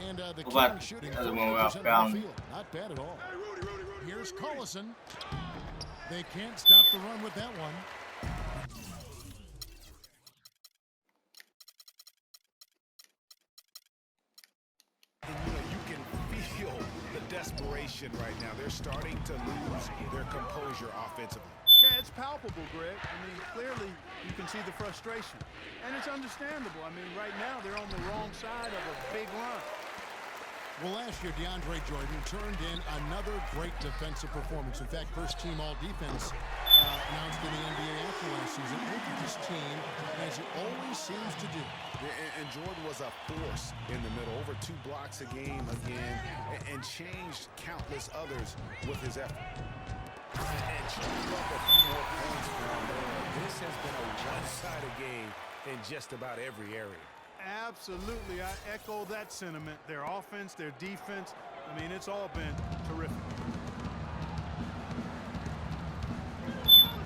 And the Kings shooting 40% from the field. Not bad at all. Here's Collison. They can't stop the run with that one. And you can feel the desperation right now. They're starting to lose their composure offensively. Yeah, it's palpable, Greg. I mean, clearly you can see the frustration. And it's understandable. I mean, right now they're on the wrong side of a big run. Well, last year, DeAndre Jordan turned in another great defensive performance. In fact, first team all-defense announced in the NBA after last season. Look at this team, as it always seems to do. And Jordan was a force in the middle, over 2 blocks a game again, and changed countless others with his effort. And chalked up a few more points for him. This has been a one-sided game in just about every area. Absolutely, I echo that sentiment. Their offense, their defense, I mean, it's all been terrific.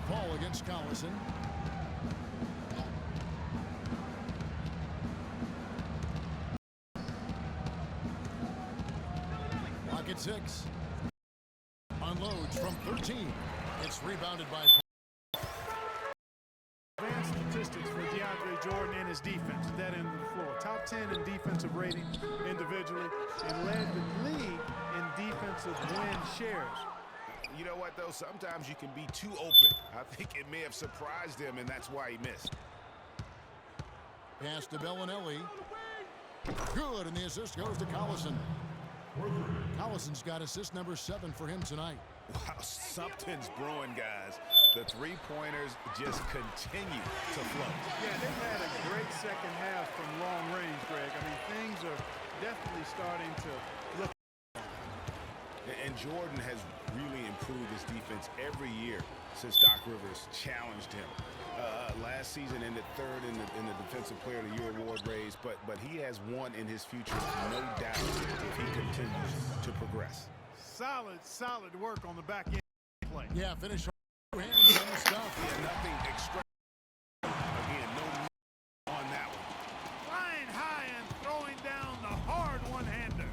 Ball against Collison. Clock at 6. Unloads from 13. It's rebounded by Advanced statistics for DeAndre Jordan and his defense at that end of the floor. Top 10 in defensive rating individually and led the league in defensive win shares. You know what, though? Sometimes you can be too open. I think it may have surprised him, and that's why he missed. Pass to Bellinelli. Good, and the assist goes to Collison. Collison's got assist number 7 for him tonight. Wow, something's brewing, guys. The three-pointers just continue to flow. Yeah, they've had a great second half from long range, Greg. I mean, things are definitely starting to look. And Jordan has really improved his defense every year since Doc Rivers challenged him. Last season ended 3rd in the Defensive Player of the Year award race, but he has one in his future, no doubt, if he continues to progress. Solid work on the back end play. Yeah, finish hands on the stuff. Yeah, nothing extra. Again, no on that one. Flying high and throwing down the hard one-hander.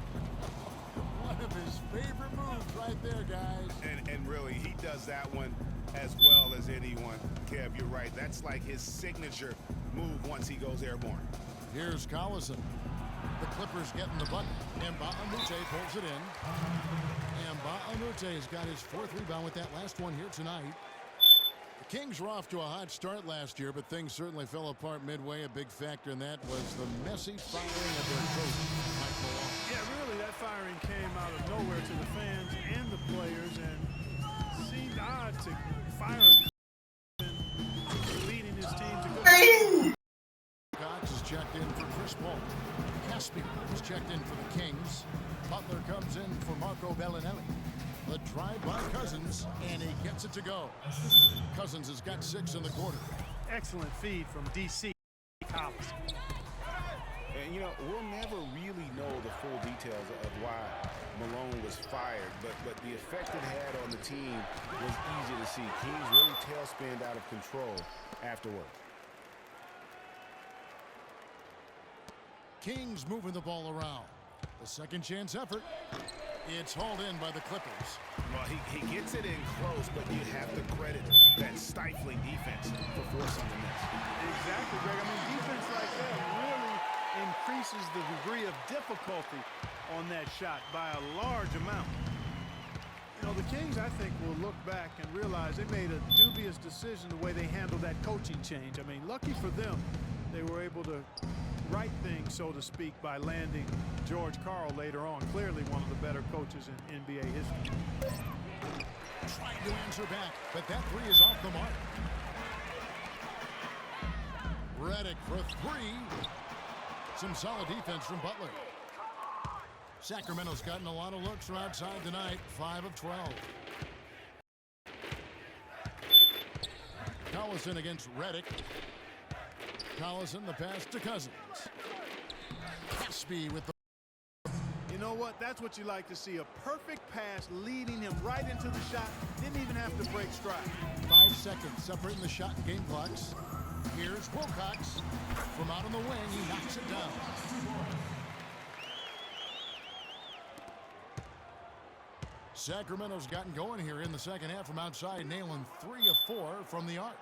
One of his favorite moves right there, guys. And really, he does that one as well as anyone. Kev, you're right. That's like his signature move once he goes airborne. Here's Collison. The Clippers getting the bucket. And Mba'amute pulls it in. And Mba'amute has got his 4th rebound with that last one here tonight. The Kings were off to a hot start last year, but things certainly fell apart midway. A big factor in that was the messy firing of their coach, Mike Malone. Yeah, really, that firing came out of nowhere to the fans and the players, and seemed odd to fire leading his team to go. Cox is checked in for Chris Paul. Caspian is checked in for the Kings. Butler comes in for Marco Bellinelli. The drive by Cousins, and he gets it to go. Cousins has got 6 in the quarter. Excellent feed from D.C. Collins. And, you know, we'll never really know the full details of why Malone was fired, but the effect it had on the team was easy to see. Kings really tailspinned out of control afterward. Kings moving the ball around. The second chance effort. It's hauled in by the Clippers. Well, he gets it in close, but you have to credit that stifling defense for forcing the miss. Exactly, Greg. I mean, defense like that really increases the degree of difficulty on that shot by a large amount. You know, the Kings, I think, will look back and realize they made a dubious decision the way they handled that coaching change. I mean, lucky for them, they were able to right thing, so to speak, by landing George Karl later on. Clearly one of the better coaches in NBA history. Trying to answer back, but that three is off the mark. Redick for three. Some solid defense from Butler. Sacramento's gotten a lot of looks from outside tonight, 5 of 12. Collison against Redick. Collison, the pass to Cousins. Caspi with the... You know what? That's what you like to see. A perfect pass leading him right into the shot. Didn't even have to break stride. 5 seconds separating the shot and game clocks. Here's Wilcox. From out on the wing, he knocks it down. Sacramento's gotten going here in the second half from outside, nailing 3 of 4 from the arc.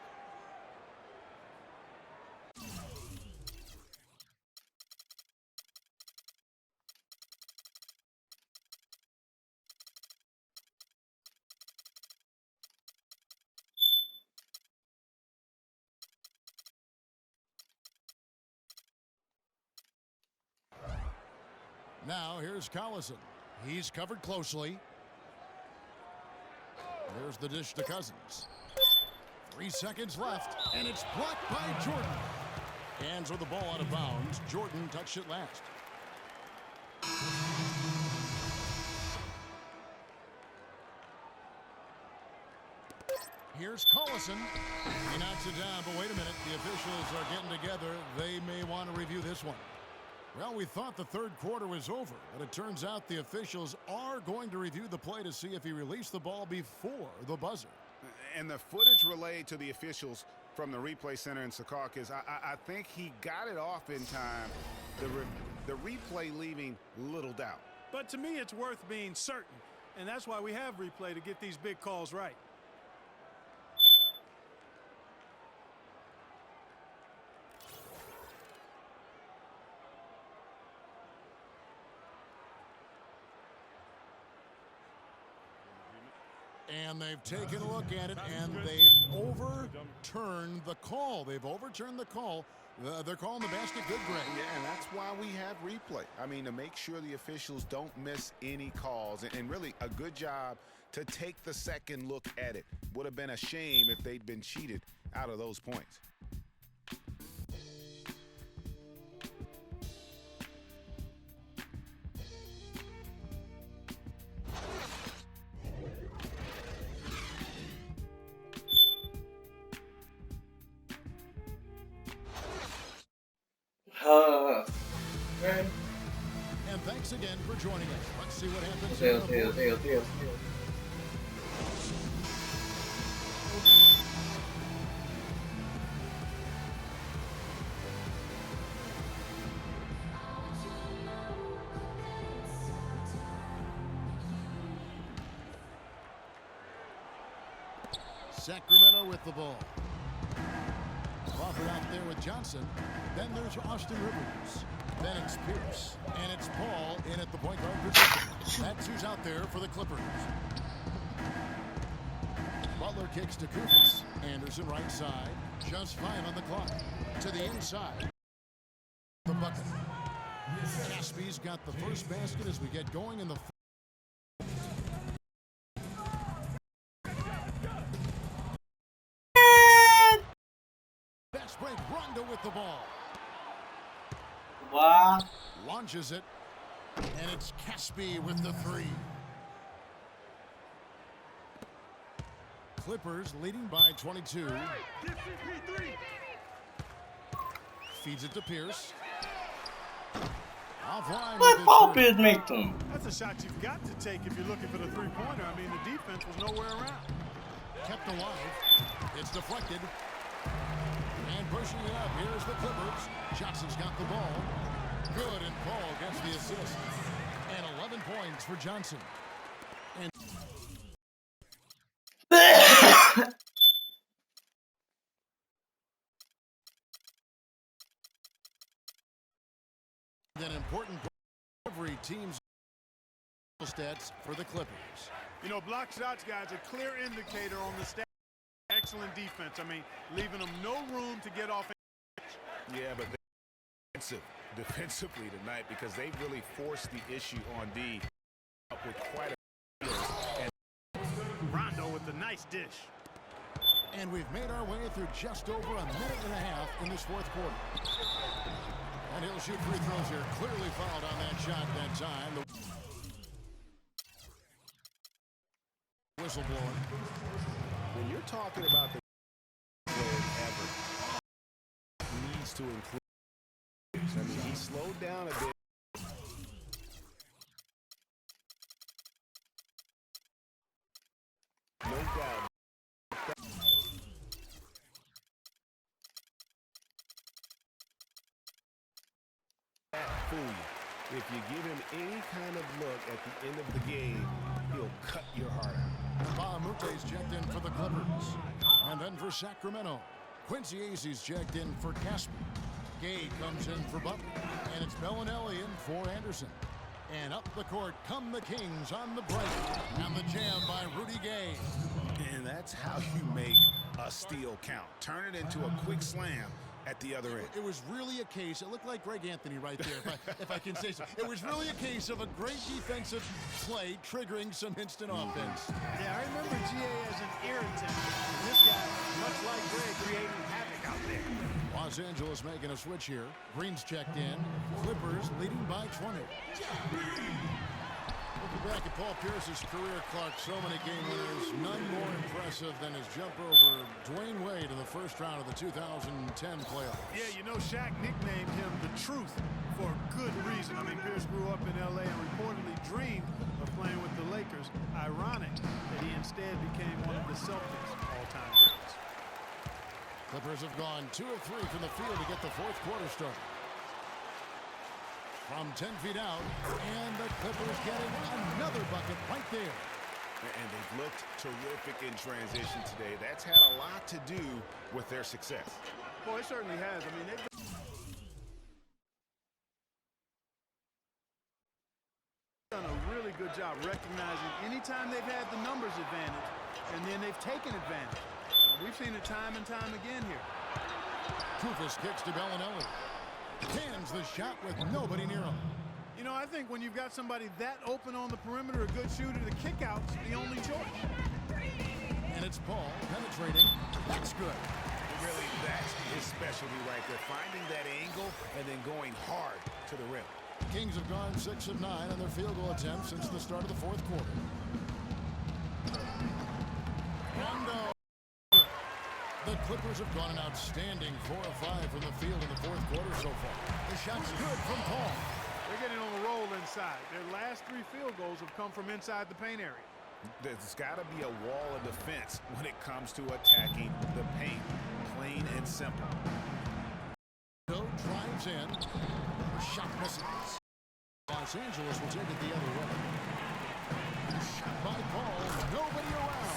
Now here's Collison. He's covered closely. There's the dish to Cousins. 3 seconds left, and it's blocked by Jordan. Hands with the ball out of bounds. Jordan touched it last. Here's Collison. He knocks it down, but wait a minute. The officials are getting together. They may want to review this one. Well, we thought the third quarter was over, but it turns out the officials are going to review the play to see if he released the ball before the buzzer. And the footage relayed to the officials from the replay center in Secaucus, I think he got it off in time. The replay leaving little doubt. But to me, it's worth being certain, and that's why we have replay to get these big calls right. And they've taken a look at it, and they've overturned the call. They've overturned the call. They're calling the basket good, Greg. Yeah, and that's why we have replay. I mean, to make sure the officials don't miss any calls. And really, a good job to take the second look at it. Would have been a shame if they'd been cheated out of those points. And thanks again for joining us. Let's see what happens here. Sacramento with the ball. Crawford out there with Johnson. Then there's Austin Rivers. Then it's Pierce. And it's Paul in at the point guard position. That's who's out there for the Clippers. Butler kicks to Kufis. Anderson right side. Just 5 on the clock. To the inside. The bucket. Caspi's got the first basket as we get going in the fast break. Rondo with the ball. Wow. Launches it, and it's Caspi with the 3. Clippers leading by 22. Feeds it to Pierce. Offline with his 3. That's a shot you've got to take if you're looking for the three-pointer. I mean, the defense was nowhere around. Kept alive. It's deflected. And pushing it up. Here's the Clippers. Johnson's got the ball. Good, and Paul gets the assist. And 11 points for Johnson. And an important every team's stats for the Clippers. You know, block shots, guys, a clear indicator on the stat. Excellent defense. I mean, leaving them no room to get off. Yeah, but they're defensive. defensively tonight because they really forced the issue on D up with quite a and Rondo with the nice dish. And we've made our way through just over a minute and a half in this fourth quarter. And he'll shoot free throws here. Clearly fouled on that shot that time. The whistle blowing. When you're talking about the ever needs to include, I mean, he slowed down a bit. No doubt. Fool you. If you give him any kind of look at the end of the game, he'll cut your heart out. Bahamute's checked in for the Clippers. And then for Sacramento, Quincy Azy's checked in for Casper. Gay comes in for Butler. And it's Bellinelli in for Anderson. And up the court come the Kings on the break. And the jam by Rudy Gay. And that's how you make a steal count. Turn it into a quick slam at the other end. It was really a case, it looked like Greg Anthony right there, if I can say so. It was really a case of a great defensive play triggering some instant offense. Yeah, I remember GA as an irritant. And this guy, much like Greg, creating havoc out there. Los Angeles making a switch here. Green's checked in. Clippers leading by 20. Looking back at Paul Pierce's career, Clark, so many game winners. None more impressive than his jump over Dwayne Wade in the first round of the 2010 playoffs. Yeah, you know, Shaq nicknamed him the Truth for good reason. I mean, Pierce grew up in L.A. and reportedly dreamed of playing with the Lakers. Ironic that he instead became one of the Celtics' all-time greats. Clippers have gone 2 of 3 from the field to get the fourth quarter started. From 10 feet out, and the Clippers getting another bucket right there. And they've looked terrific in transition today. That's had a lot to do with their success. Well, it certainly has. I mean, they've done a really good job recognizing anytime they've had the numbers advantage, and then they've taken advantage. We've seen it time and time again here. Kufis kicks to Bellinelli. Cans the shot with nobody near him. You know, I think when you've got somebody that open on the perimeter, a good shooter, the kickout's the only choice. And it's Paul penetrating. That's good. Really, that's his specialty right there. Finding that angle and then going hard to the rim. Kings have gone 6 of 9 on their field goal attempts since the start of the fourth quarter. Rondo. The Clippers have gone an outstanding 4 of 5 from the field in the fourth quarter so far. The shot's good from Paul. They're getting on the roll inside. Their last 3 field goals have come from inside the paint area. There's got to be a wall of defense when it comes to attacking the paint. Plain and simple. Joe drives in. Shot misses. Los Angeles will take it the other way. Shot by Paul. Nobody around.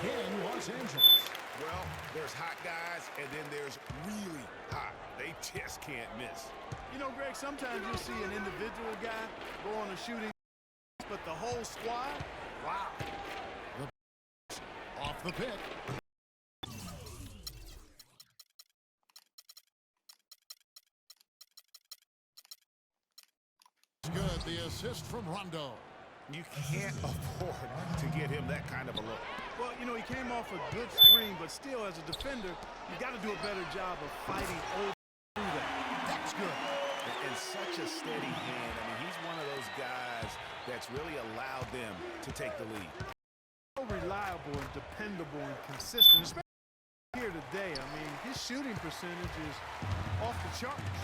Again, Los Angeles. Well, there's hot guys, and then there's really hot. They just can't miss. You know, Greg, sometimes you'll see an individual guy go on a shooting, but the whole squad, wow. Off the pick. Good, the assist from Rondo. You can't afford to get him that kind of a look. Well, you know, he came off a good screen, but still, as a defender, you got to do a better job of fighting over through that. That's good. And such a steady hand. I mean, he's one of those guys that's really allowed them to take the lead. So reliable and dependable and consistent, especially here today. I mean, his shooting percentage is off the charts.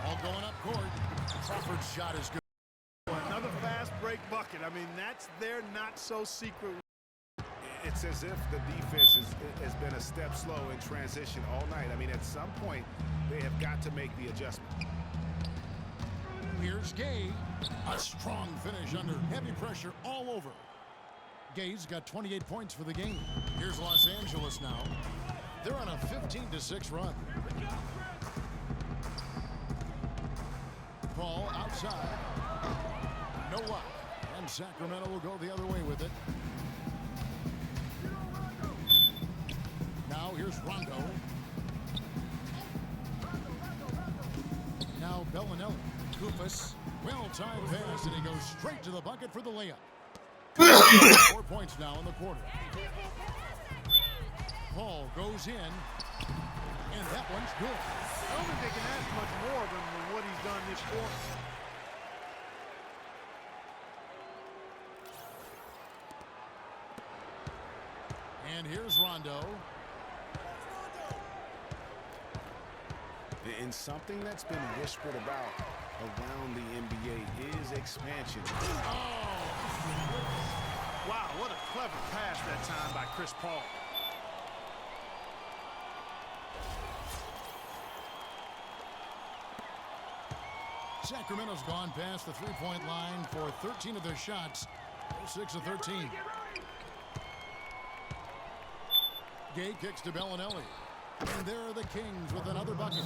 All going up court. Crawford's shot is good. Another fast break bucket. I mean, that's their not-so-secret. It's as if the defense has been a step slow in transition all night. I mean, at some point, they have got to make the adjustment. Here's Gay. A strong finish under heavy pressure all over. Gay's got 28 points for the game. Here's Los Angeles now. They're on a 15-6 run. Paul outside. No luck. And Sacramento will go the other way with it. Now here's Rondo. Now Bellinelli. Kufas. Well-timed pass, and he goes straight to the bucket for the layup. 4 points now in the quarter. Paul goes in, and that one's good. I don't think they can ask much more than what he's done this quarter. And here's Rondo. And something that's been whispered about around the NBA is expansion. Wow, what a clever pass that time by Chris Paul. Sacramento's gone past the three-point line for 13 of their shots. 6 of 13. Gay kicks to Bellinelli. And there are the Kings with another bucket.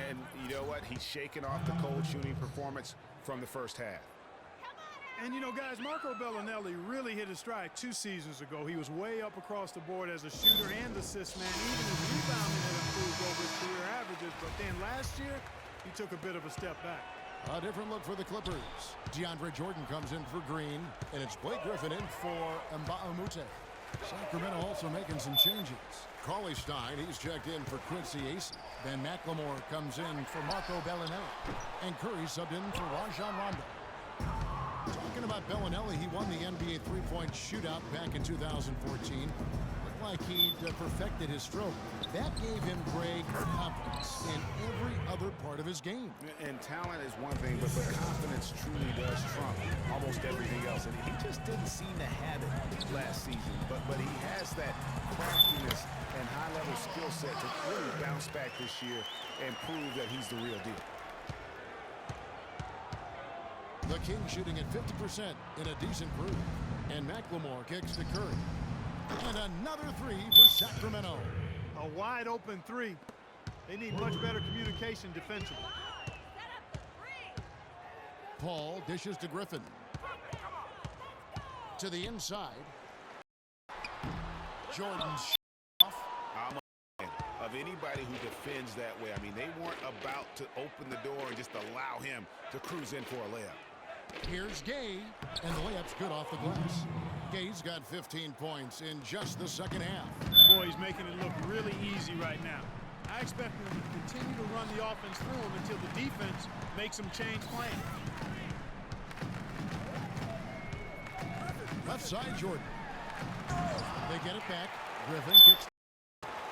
And you know what? He's shaking off the cold shooting performance from the first half. And, you know, guys, Marco Bellinelli really hit his stride 2 seasons ago. He was way up across the board as a shooter and assist man. Even his rebounding had improved over his career averages. But then last year, he took a bit of a step back. A different look for the Clippers. DeAndre Jordan comes in for Green, and it's Blake Griffin in for Mba'amute. Sacramento also making some changes. Cauley Stein, he's checked in for Quincy Acey. Ben McLemore comes in for Marco Bellinelli. And Curry subbed in for Rajon Rondo. Talking about Bellinelli, he won the NBA three-point shootout back in 2014. Looked like he'd perfected his stroke. That gave him great confidence in every other part of his game. And talent is one thing, but confidence truly does trump almost everything else. And he just didn't seem to have it last season. But he has that craftiness and high-level skill set to really bounce back this year and prove that he's the real deal. The Kings shooting at 50% in a decent groove. And McLemore kicks to Curry. And another three for Sacramento. A wide open three. They need much better communication defensively. Paul dishes to Griffin. To the inside. Jordan's off. I'm a fan of anybody who defends that way. I mean, they weren't about to open the door and just allow him to cruise in for a layup. Here's Gay, and the layup's good off the glass. Gay's got 15 points in just the second half. Boy, he's making it look really easy right now. I expect them to continue to run the offense through him until the defense makes him change plan. Left side, Jordan. They get it back. Griffin kicks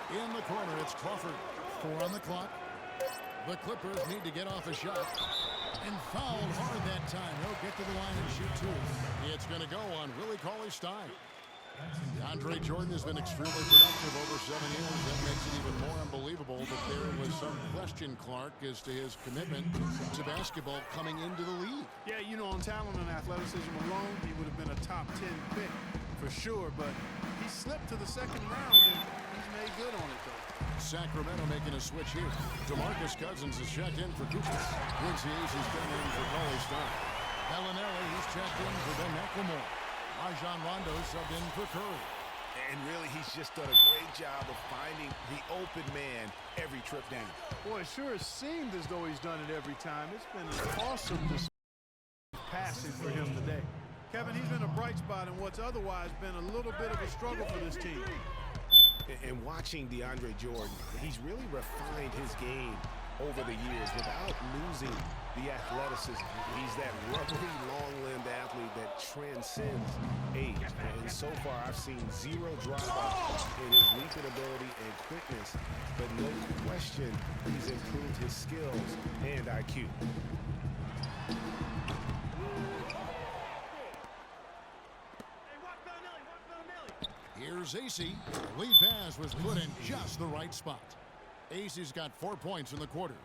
in the corner. It's Crawford. 4 on the clock. The Clippers need to get off a shot. And fouled hard that time. He'll get to the line and shoot 2. It's going to go on Willie Cauley-Stein. DeAndre Jordan has been extremely productive over 7 years. That makes it even more unbelievable that there was some question, Clark, as to his commitment to basketball coming into the league. Yeah, you know, on talent and athleticism alone, he would have been a top 10 pick for sure, but he slipped to the second round, and he's made good on it, though. Sacramento making a switch here. DeMarcus Cousins is checked in for Cooper. Quincy Acey's coming in for Cauley-Stein. Bellinelli, he's checked in for Ben McLemore. Rajon Rondo subbed in for Curry. And really, he's just done a great job of finding the open man every trip down. Boy, it sure has seemed as though he's done it every time. It's been an awesome passing for him today. Kevin, he's been a bright spot in what's otherwise been a little bit of a struggle for this team. And watching DeAndre Jordan, he's really refined his game over the years without losing the athleticism. He's that rubbery, long-limbed athlete that transcends age. And so far, I've seen 0 drop-off in his leaping ability and quickness. But no question, he's improved his skills and IQ. Here's Acey. The lead pass was put in just the right spot. Acey's got 4 points in the quarter.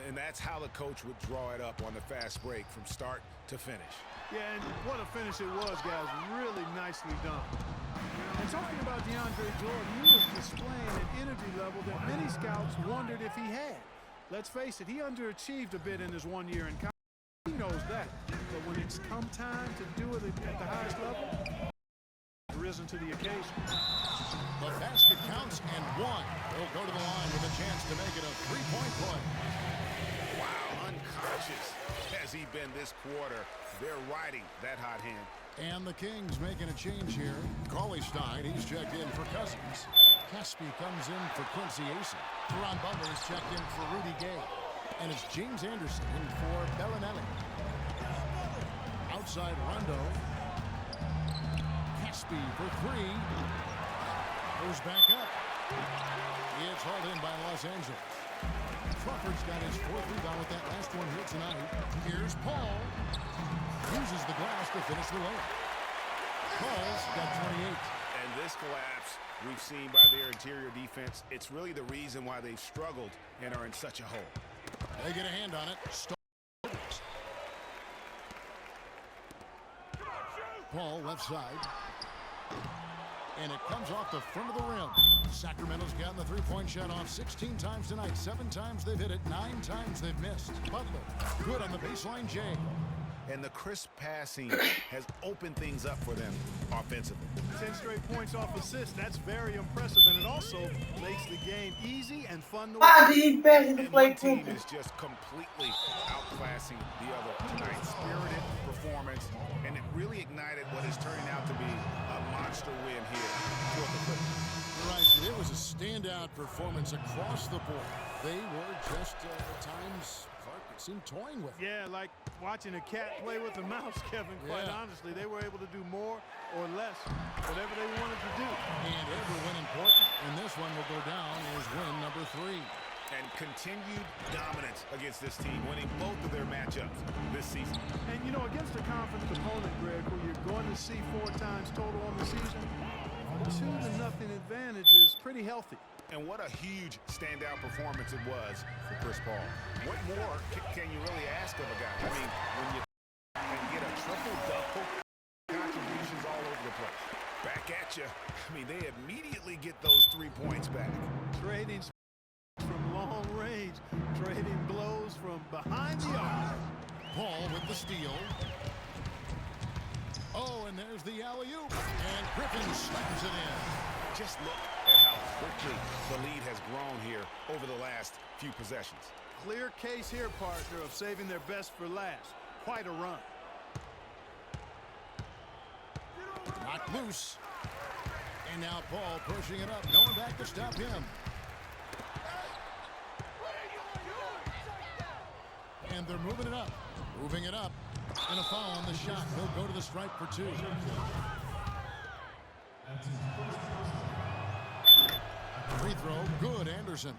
And that's how the coach would draw it up on the fast break from start to finish. Yeah, and what a finish it was, guys. Really nicely done. And talking about DeAndre Jordan, he was displaying an energy level that many scouts wondered if he had. Let's face it, he underachieved a bit in his 1 year in college. He knows that. But when it's come time to do it at the highest level, risen to the occasion. The basket counts and 1. He'll go to the line with a chance to make it a 3-point play. Wow, unconscious been this quarter. They're riding that hot hand. And the Kings making a change here. Cauley Stein, he's checked in for Cousins. Caspi comes in for Quincy Asen. Teron Butler is checked in for Rudy Gay. And it's James Anderson in for Bellinelli. Outside Rondo. Caspi for three. Goes back up. It's hauled in by Los Angeles. Crawford's got his fourth rebound with that last one here tonight. Here's Paul. Uses the glass to finish the layup. Paul's got 28. And this collapse we've seen by their interior defense, it's really the reason why they've struggled and are in such a hole. They get a hand on it. Paul left side. And it comes off the front of the rim. Sacramento's gotten the three-point shot off 16 times tonight. 7 times they've hit it. 9 times they've missed. Butler, good on the baseline J. And the crisp passing has opened things up for them offensively. 10 straight points off assists. That's very impressive, and it also makes the game easy and fun to watch. And one team is just completely outclassing the other tonight. Spirited performance, and it really ignited what is turning out to be a monster win here for the Clippers. Right, it was a standout performance across the board. They were just at times, Clark, it seemed toying with it. Yeah, like watching a cat play with a mouse, Kevin, quite honestly. They were able to do more or less, whatever they wanted to do. And every win important, and this one will go down as win number 3. And continued dominance against this team, winning both of their matchups this season. And, you know, against a conference opponent, Greg, who you're going to see 4 times total on the season, 2-0 advantage is pretty healthy. And what a huge standout performance it was for Chris Paul. What more can you really ask of a guy? I mean, when you can get a triple-double, contributions all over the place. Back at you. I mean, they immediately get those 3 points back. Trading from long range, trading blows from behind the arc. Paul with the steal. Oh, and there's the alley-oop. And Griffin slams it in. Just look at how quickly the lead has grown here over the last few possessions. Clear case here, partner, of saving their best for last. Quite a run. Knocked loose. And now Paul pushing it up. Going back to stop him. And they're moving it up. Moving it up. And a foul on the shot. He'll go to the stripe for 2. Free throw. Good, Anderson.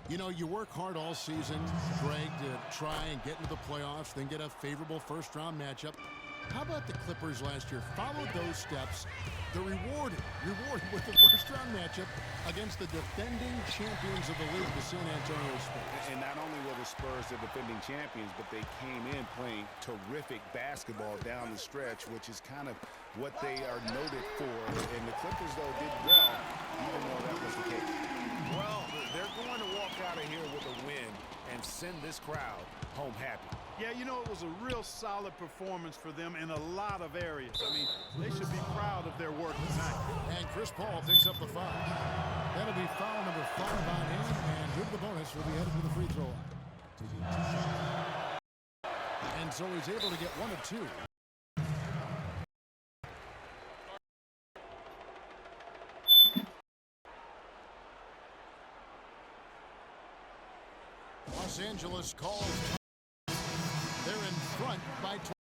You know, you work hard all season, Greg, to try and get into the playoffs, then get a favorable first-round matchup. How about the Clippers last year? Followed those steps. They're rewarded with the first-round matchup against the defending champions of the league, the San Antonio Spurs. And not only were the Spurs the defending champions, but they came in playing terrific basketball down the stretch, which is kind of what they are noted for. And the Clippers, though, did well, even though that was the case. Well, they're going to walk out of here with a win and send this crowd home happy. Yeah, you know, it was a real solid performance for them in a lot of areas. I mean, they should be proud of their work tonight. And Chris Paul picks up the foul. That'll be foul number 5 on him, and with the bonus will be headed to the free throw line. And so he's able to get 1 of 2. Los Angeles calls. They're in front by 20.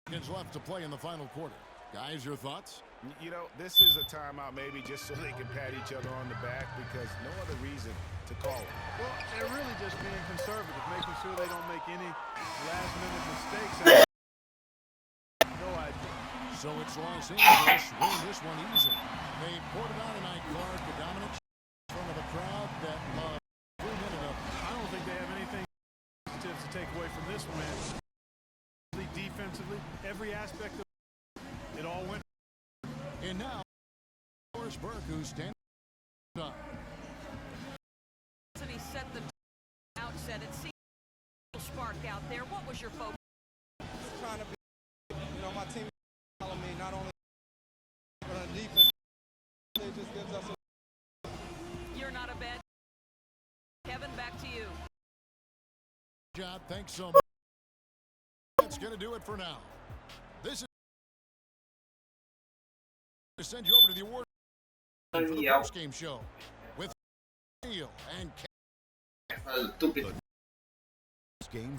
Seconds left to play in the final quarter. Guys, your thoughts? You know, this is a timeout maybe just so they can pat each other on the back because no other reason to call it. Well, they're really just being conservative, making sure they don't make any last-minute mistakes. No idea. So it's Los Angeles winning this one easily. They poured it on tonight, Clark. The dominant in front of the crowd that loved every minute of it. I don't think they have anything to take away from this win. Defensively, every aspect of it all went. And now, Morris Burke, who's standing up. He set the outset. It seemed a little spark out there. What was your focus? Just trying to be, you know, my team follow me not only but on defense. It just gives us a. You're not a bad. Kevin, back to you. Job. Thanks so much. That's going to do it for now. This is to send you over to the award for the post-game show with Neil and Game.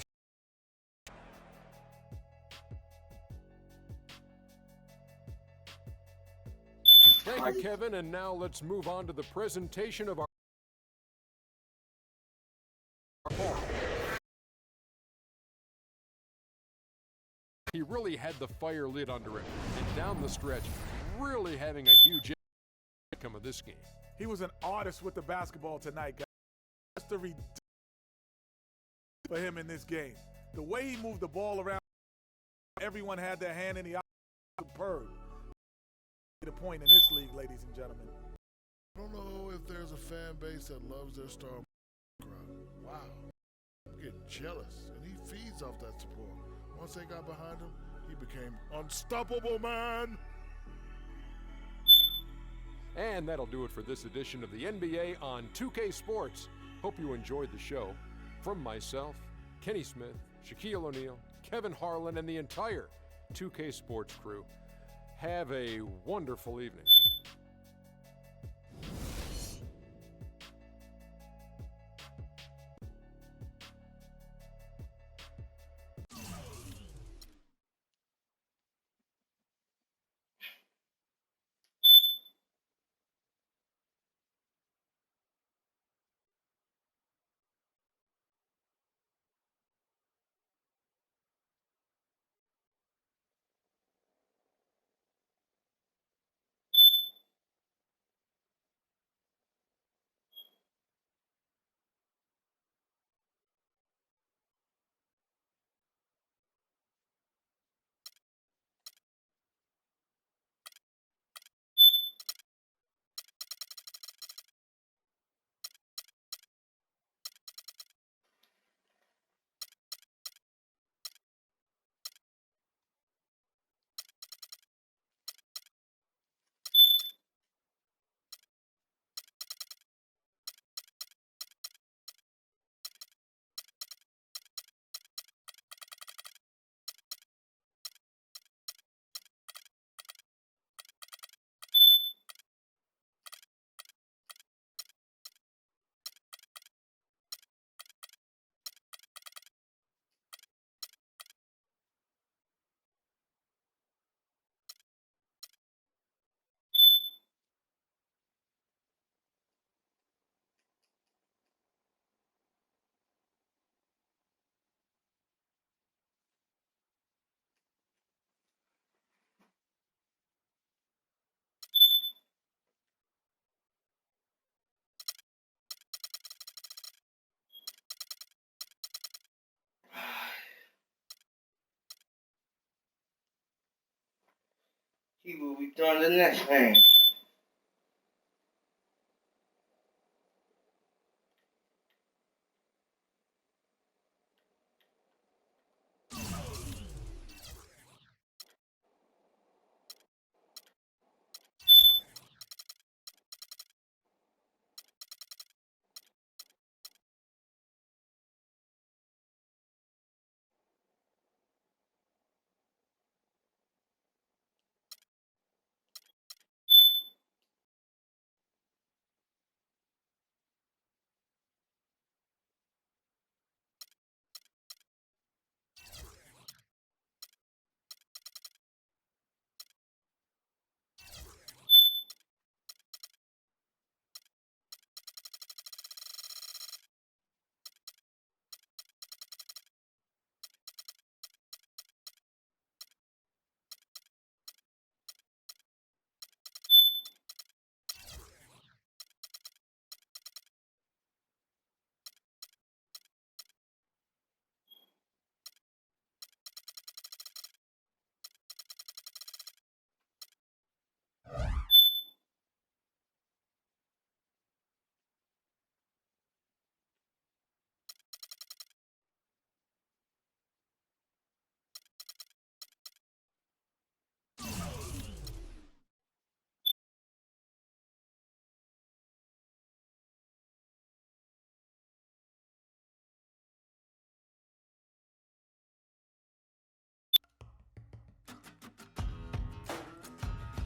Thank you, Kevin. And now let's move on to the presentation of our ball. He really had the fire lit under him, and down the stretch, really having a huge outcome of this game. He was an artist with the basketball tonight, guys. That's the for him in this game. The way he moved the ball around, everyone had their hand in the eye. Superb. The point in this league, ladies and gentlemen. I don't know if there's a fan base that loves their star crowd. Wow. I'm getting jealous, and he feeds off that support. Once they got behind him, he became unstoppable, man. And that'll do it for this edition of the NBA on 2K Sports. Hope you enjoyed the show. From myself, Kenny Smith, Shaquille O'Neal, Kevin Harlan, and the entire 2K Sports crew, have a wonderful evening. He will be done the next game.